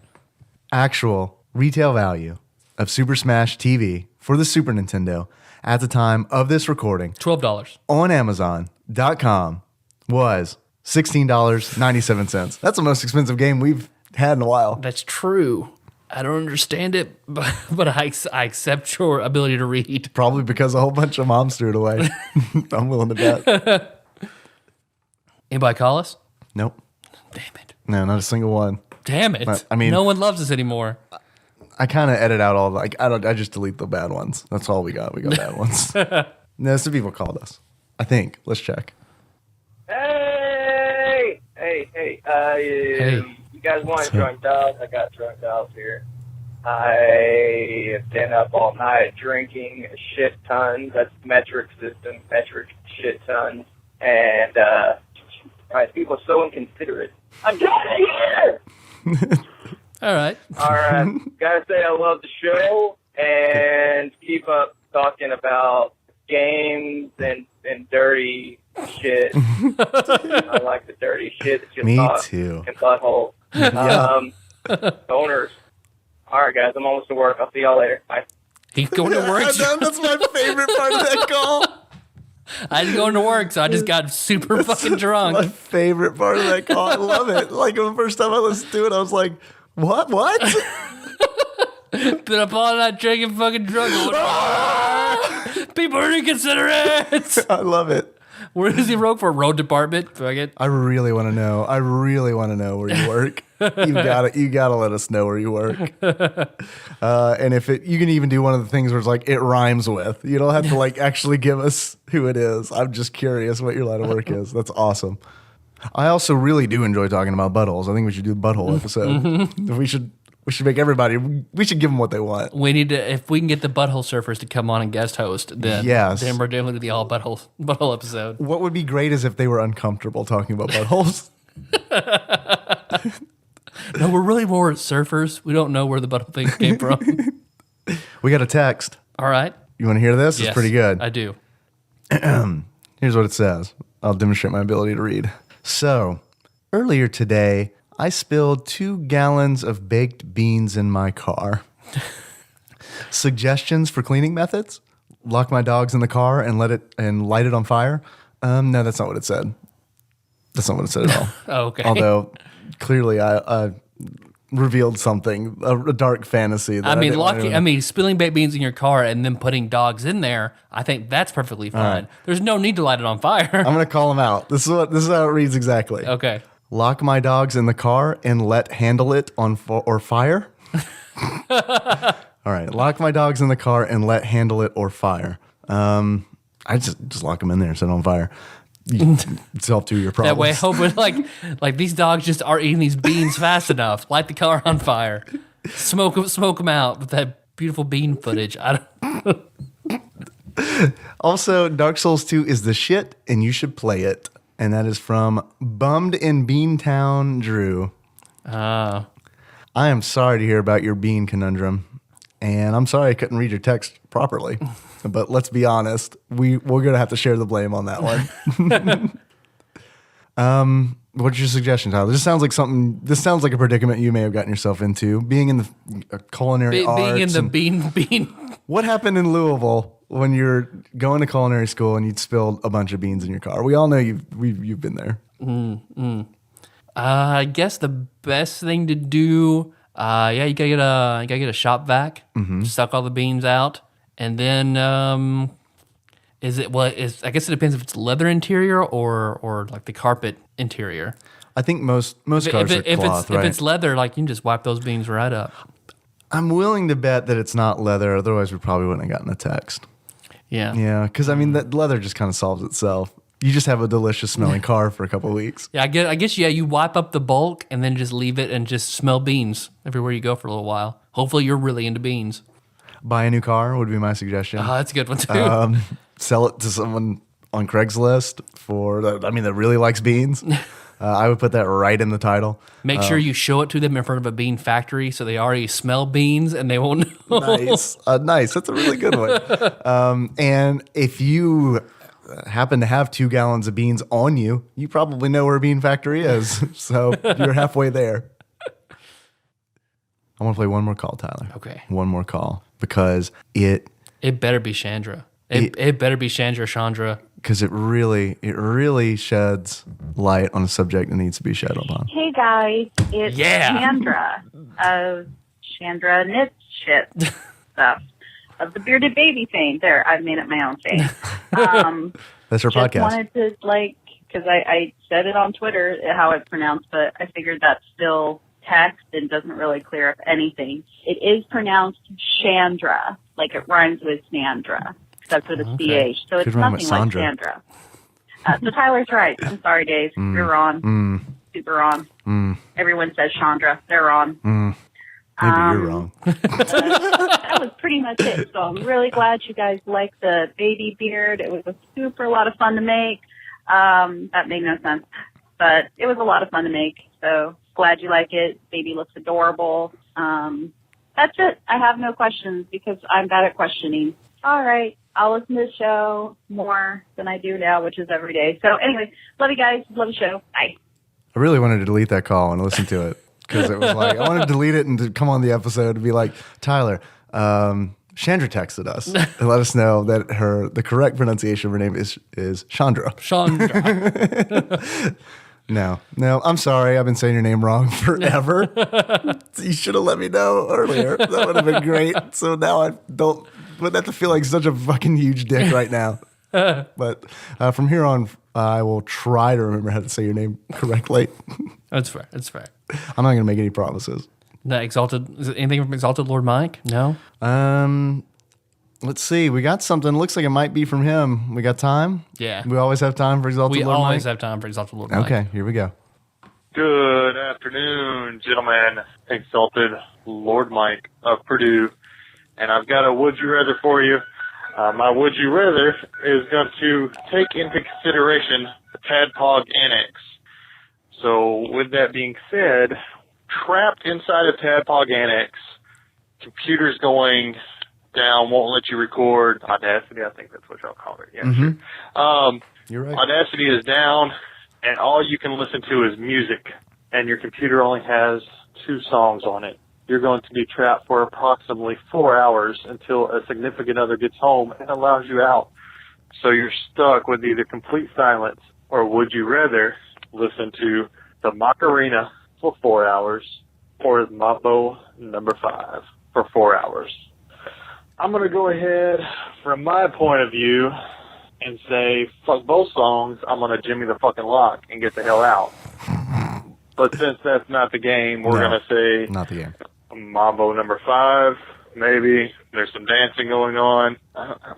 Actual retail value of Super Smash TV for the Super Nintendo at the time of this recording $12. on Amazon.com was $16.97. That's the most expensive game we've had in a while. That's true. I don't understand it, but I accept your ability to read. Probably because a whole bunch of moms threw it away. I'm willing to bet. Anybody call us? Nope. Damn it. No, not a single one. Damn it. I mean- no one loves us anymore. I kind of edit out all like I just delete the bad ones. That's all we got. We got bad ones. No, some people called us. I think. Let's check. Hey! You guys want drunk dolls? I got drunk dolls here. I have been up all night drinking a shit ton. That's metric system, metric shit tons. And, people are so inconsiderate. I'm getting here! All right. All right. Gotta say I love the show and keep up talking about games and dirty shit. I like the dirty shit. It's just Me thought too. and butthole. Owners. All right, guys. I'm almost to work. I'll see y'all later. Bye. He's going to work. That's my favorite part of that call. I was going to work, so I just got super fucking My drunk. favorite part of that call. I love it. Like the first time I listened to it, I was like, "What? What?" Been up all night drinking fucking drunk. People are inconsiderate. I love it. Where does he work for? Road department? Fuck it. I really want to know. I really want to know where you work. You gotta let us know where you work. And if you can even do one of the things where it's like it rhymes with. You don't have to like actually give us who it is. I'm just curious what your line of work is. That's awesome. I also really do enjoy talking about buttholes. I think we should do a butthole episode. We should make everybody. We should give them what they want. We need to, if we can get the Butthole Surfers to come on and guest host, then Yes. then we're doing the all butthole episode. What would be great is if they were uncomfortable talking about buttholes. No, we're really more surfers. We don't know where the butthole thing came from. We got a text. All right. You want to hear this? Yes, It's pretty good. I do. Here's what it says. I'll demonstrate my ability to read. So, earlier today, I spilled 2 gallons of baked beans in my car. Suggestions for cleaning methods? Lock my dogs in the car and light it on fire? No, that's not what it said. That's not what it said at all. Oh, okay. Although clearly I revealed something, a dark fantasy. That didn't want anyone- spilling baked beans in your car and then putting dogs in there, I think that's perfectly fine. right. There's no need to light it on fire. I'm gonna call them out. This is how it reads exactly. Okay. Lock my dogs in the car and let handle it on or fire. All right. Lock my dogs in the car and let handle it or fire. I just lock them in there and set it on fire. Solve 2 of your problems. That way, hoping like these dogs just aren't eating these beans fast enough. Light the car on fire. Smoke them out with that beautiful bean footage. Also, Dark Souls 2 is the shit, and you should play it. And that is from Bummed in Beantown Drew. I am sorry to hear about your bean conundrum, and I'm sorry I couldn't read your text properly. But let's be honest, we're gonna have to share the blame on that one. What's your suggestion, Tyler? This sounds like a predicament you may have gotten yourself into. Being in the culinary arts. being in the bean. What happened in Louisville when you're going to culinary school and you'd spilled a bunch of beans in your car? We all know you've been there. I guess the best thing to do, you gotta get a shop vac, suck all the beans out, and then I guess it depends if it's leather interior or like the carpet interior. I think most cars are cloth, right? If it's leather, like you can just wipe those beans right up. I'm willing to bet that it's not leather. Otherwise, we probably wouldn't have gotten a text. Yeah. Yeah, because I mean, that leather just kind of solves itself. You just have a delicious smelling car for a couple of weeks. Yeah, I guess you wipe up the bulk and then just leave it and just smell beans everywhere you go for a little while. Hopefully, you're really into beans. Buy a new car would be my suggestion. That's a good one too. Sell it to someone on Craigslist that really likes beans. I would put that right in the title. Make sure you show it to them in front of a bean factory so they already smell beans and they won't know. Nice. Nice. That's a really good one. And if you happen to have 2 gallons of beans on you, you probably know where a bean factory is. So you're halfway there. I want to play one more call, Tyler. Okay. One more call because it better be Chandra. It better be Chandra. Because it really sheds light on a subject that needs to be shed upon. Hey guys, it's Chandra of Chandra Knits Shit stuff of the bearded baby fame. There, I've made it my own fame. That's her podcast. Just wanted to because I said it on Twitter how it's pronounced, but I figured that's still text and doesn't really clear up anything. It is pronounced Chandra, like it rhymes with Sandra. Except for the CH. So it's nothing like Sandra. So Tyler's right. I'm sorry, Dave. You're wrong. Super wrong. Everyone says Chandra. They're wrong. Maybe you're wrong. That was pretty much it. So I'm really glad you guys liked the baby beard. It was a lot of fun to make. That made no sense. But it was a lot of fun to make. So glad you like it. Baby looks adorable. That's it. I have no questions because I'm bad at questioning. All right. I'll listen to the show more than I do now, which is every day. So anyway, love you guys. Love the show. Bye. I really wanted to delete that call and listen to it because it was like, I wanted to delete it and to come on the episode and be like, Tyler, Chandra texted us and let us know that the correct pronunciation of her name is Chandra. Chandra. No, I'm sorry. I've been saying your name wrong forever. You should have let me know earlier. That would have been great. So now I wouldn't have to feel like such a fucking huge dick right now. But from here on, I will try to remember how to say your name correctly. That's fair. That's fair. I'm not going to make any promises. Is it anything from Exalted Lord Mike? No? Let's see. We got something. Looks like it might be from him. We got time? Yeah. We always have time for Exalted Lord Mike? We always have time for Exalted Lord Mike. Okay, here we go. Good afternoon, gentlemen. Exalted Lord Mike of Purdue. And I've got a would you rather for you. My would you rather is going to take into consideration the TADPOG Annex. So with that being said, trapped inside of TADPOG Annex, computers going down, won't let you record. Audacity, I think that's what y'all call it. Yeah, sure. You're right. Audacity is down, and all you can listen to is music, and your computer only has 2 songs on it. You're going to be trapped for approximately 4 hours until a significant other gets home and allows you out. So you're stuck with either complete silence or would you rather listen to the Macarena for 4 hours or Mambo number 5 for 4 hours. I'm going to go ahead from my point of view and say fuck both songs. I'm going to jimmy the fucking lock and get the hell out. But since that's not the game, we're going to say not the game. Mambo number 5, maybe. There's some dancing going on.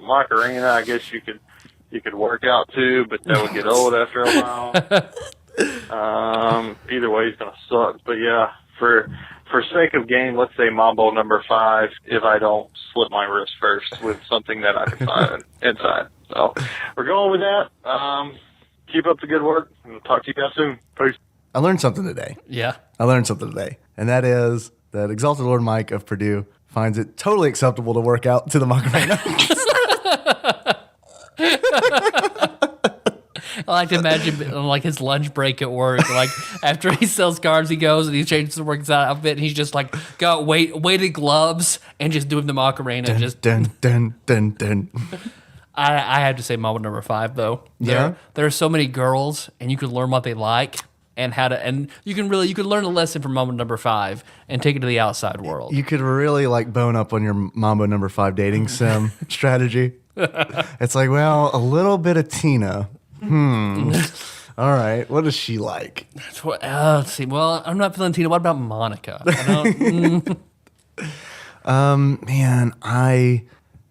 Macarena, I guess you could work out too, but that would get old after a while. Either way, it's gonna suck. But yeah, for sake of game, let's say Mambo number 5. If I don't slip my wrist first with something that I can find inside, so we're going with that. Keep up the good work, and we'll talk to you guys soon. Peace. I learned something today. Yeah. I learned something today, and that is that Exalted Lord Mike of Purdue finds it totally acceptable to work out to the Macarena. I like to imagine like his lunch break at work. Like after he sells cars, he goes and he changes the workout outfit, and he's just like got weighted gloves and just doing the Macarena. Dun, dun, dun, dun. I have to say Mambo number 5 though. Yeah? There are so many girls, and you can learn what they like. and you can learn a lesson from Mambo number 5 and take it to the outside world. You could really like bone up on your Mambo number 5 dating sim strategy. It's like, well, a little bit of Tina. All right, what does she like? Let's see. Well, I'm not feeling Tina. What about Monica? Man,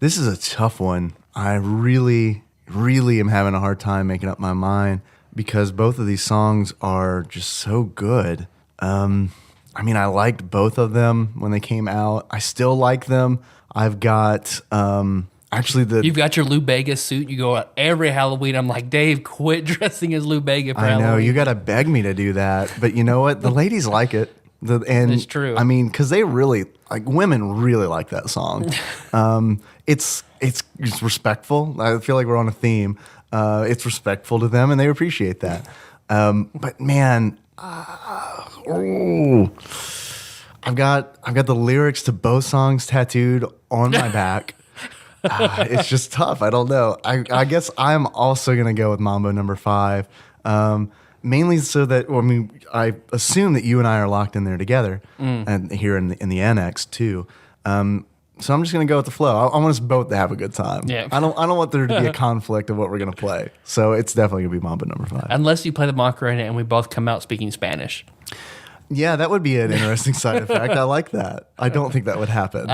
this is a tough one. I really, really am having a hard time making up my mind because both of these songs are just so good. I mean, I liked both of them when they came out. I still like them. I've got you've got your Lou Bega suit. You go out every Halloween. I'm like, Dave, quit dressing as Lou Bega for Halloween. I know, you got to beg me to do that. But you know what? The ladies like it. It's true. I mean, because they really, women really like that song. It's respectful. I feel like we're on a theme. It's respectful to them, and they appreciate that. But man, I've got the lyrics to both songs tattooed on my back. It's just tough. I don't know. I guess I'm also going to go with Mambo number 5. Mainly so that, I assume that you and I are locked in there together and here in the annex too. So I'm just going to go with the flow. I want us both to have a good time. Yeah. I don't want there to be a conflict of what we're going to play. So it's definitely going to be Mambo number 5. Unless you play the Macarena and we both come out speaking Spanish. Yeah, that would be an interesting side effect. I like that. I don't think that would happen.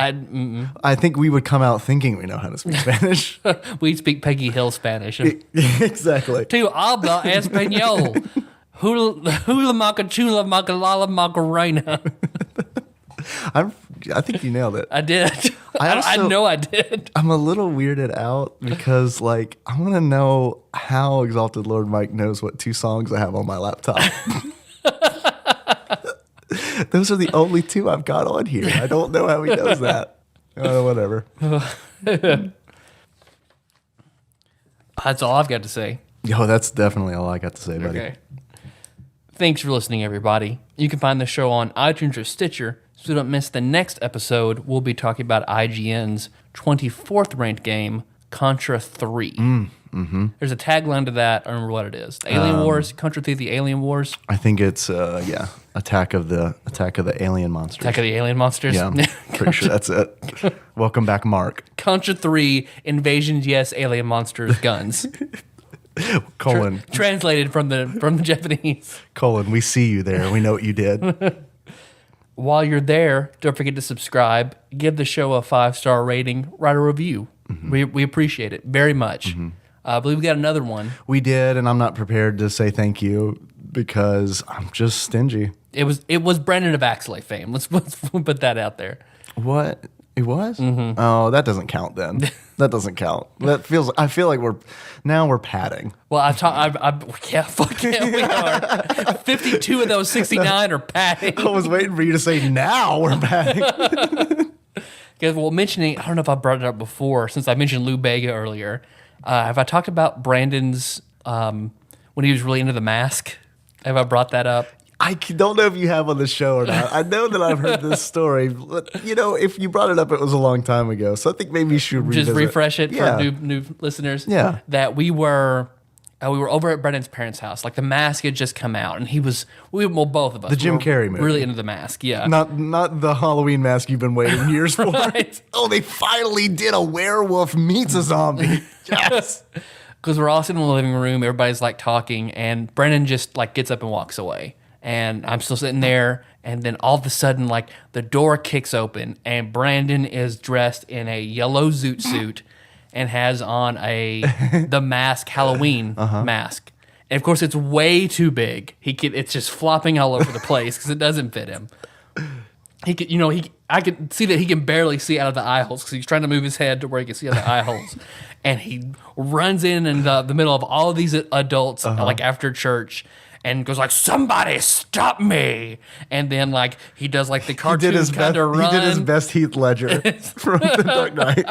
I think we would come out thinking we know how to speak Spanish. We'd speak Peggy Hill Spanish. Exactly. Tu habla español. Hula maca chula maca lala macarena. I think you nailed it. I did. I know I did. I'm a little weirded out because, I want to know how Exalted Lord Mike knows what 2 songs I have on my laptop. Those are the only 2 I've got on here. I don't know how he knows that. Whatever. That's all I've got to say. Yo, that's definitely all I got to say, buddy. Okay. Thanks for listening, everybody. You can find the show on iTunes or Stitcher, so don't miss the next episode. We'll be talking about IGN's 24th ranked game, Contra 3. There's a tagline to that. I don't remember what it is. The Alien Wars, Contra 3, the Alien Wars. I think it's Attack of the Alien Monsters. Attack of the Alien Monsters. Yeah, pretty sure that's it. Welcome back, Mark. Contra 3, Invasions, yes, Alien Monsters, guns. Translated from the Japanese. We see you there. We know what you did. While you're there, don't forget to subscribe, give the show a 5-star rating, write a review. We appreciate it very much. I believe we got another one. We did, and I'm not prepared to say thank you because I'm just stingy. It was Brandon of Axelay fame. Let's put that out there. What? It was? Oh, that doesn't count then. That doesn't count. I feel like we're padding. Well, fuck yeah, we are. 52 of those 69 are padding. I was waiting for you to say now we're padding. Because, mentioning, I don't know if I brought it up before, since I mentioned Lou Bega earlier. Have I talked about Brandon's, when he was really into The Mask? Have I brought that up? I don't know if you have on the show or not. I know that I've heard this story, but if you brought it up, it was a long time ago. So I think maybe you should revisit. Just refresh it for new listeners. Yeah, that we were over at Brennan's parents' house. Like The Mask had just come out, and both of us. The Jim Carrey movie. Really into The Mask, yeah. Not the Halloween Mask you've been waiting years for. Right. Oh, they finally did a werewolf meets a zombie. Yes. Because we're all sitting in the living room, everybody's talking, and Brennan just gets up and walks away. And I'm still sitting there, and then all of a sudden, the door kicks open, and Brandon is dressed in a yellow zoot suit and has on The Mask Halloween mask. And of course, it's way too big. It's just flopping all over the place because it doesn't fit him. I could see that he can barely see out of the eye holes because he's trying to move his head to where he can see out of the eye holes. And he runs in the middle of all of these adults, after church, and goes somebody stop me. And then he does the cartoon kind of run. He did his best Heath Ledger from The Dark Knight.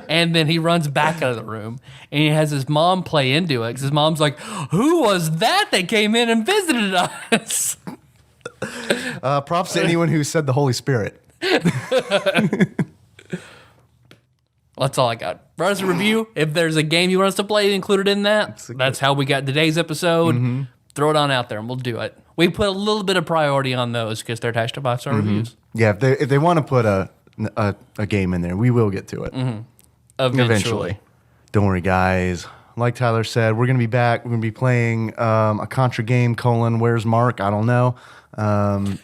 And then he runs back out of the room, and he has his mom play into it because his mom's like, who was that came in and visited us? Props to anyone who said the Holy Spirit. That's all I got. Write us a review. If there's a game you want us to play included in that, that's how we got today's episode. Throw it on out there, and we'll do it. We put a little bit of priority on those because they're attached to 5-star reviews. Yeah, if they want to put a game in there, we will get to it Eventually. Don't worry, guys. Like Tyler said, we're going to be back. We're going to be playing a Contra game, Where's Mark? I don't know.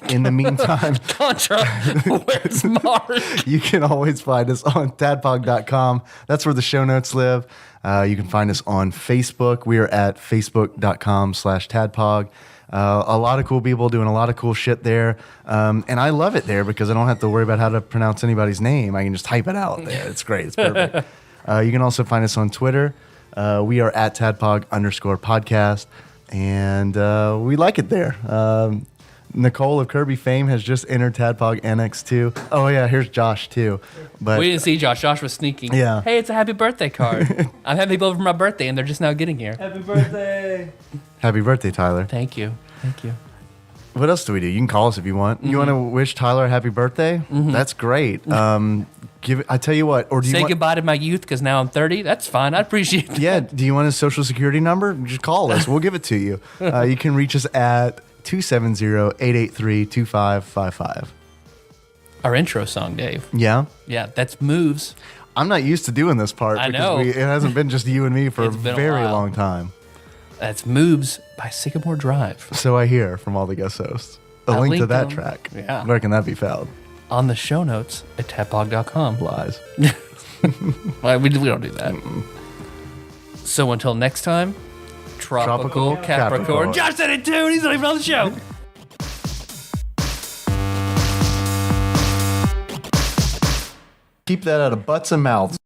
In the meantime, Contra, where's Mark? you can always find us on tadpog.com. That's where the show notes live. You can find us on Facebook. We are at facebook.com/tadpog. A lot of cool people doing a lot of cool shit there. And I love it there because I don't have to worry about how to pronounce anybody's name. I can just type it out there. It's great. It's perfect. You can also find us on Twitter. We are at tadpog_podcast. And we like it there. Nicole of Kirby fame has just entered Tadpog NX2. Oh, yeah, here's Josh, too. But We didn't see Josh. Josh was sneaking. Yeah. Hey, it's a happy birthday card. I'm having people over for my birthday, and they're just now getting here. Happy birthday, Tyler. Thank you. Thank you. What else do we do? You can call us if you want. You want to wish Tyler a happy birthday? That's great. I tell you what, or do you Say want, goodbye to my youth because now I'm 30. That's fine. I appreciate that. Yeah, do you want his social security number? Just call us. We'll give it to you. You can reach us at 270-883-2555. Our intro song, Dave. Yeah? Yeah, that's Moves. I'm not used to doing this part I because know. it hasn't been just you and me for a It's been a very while. long time. That's Moves by Sycamore Drive. So I hear from all the guest hosts. A link to that track. Yeah. Where can that be found? On the show notes at tadpog.com. Lies. Well, we don't do that. So until next time, Tropical Capricorn. Capricorn. Josh said it too, and he's not even on the show. Keep that out of butts and mouths.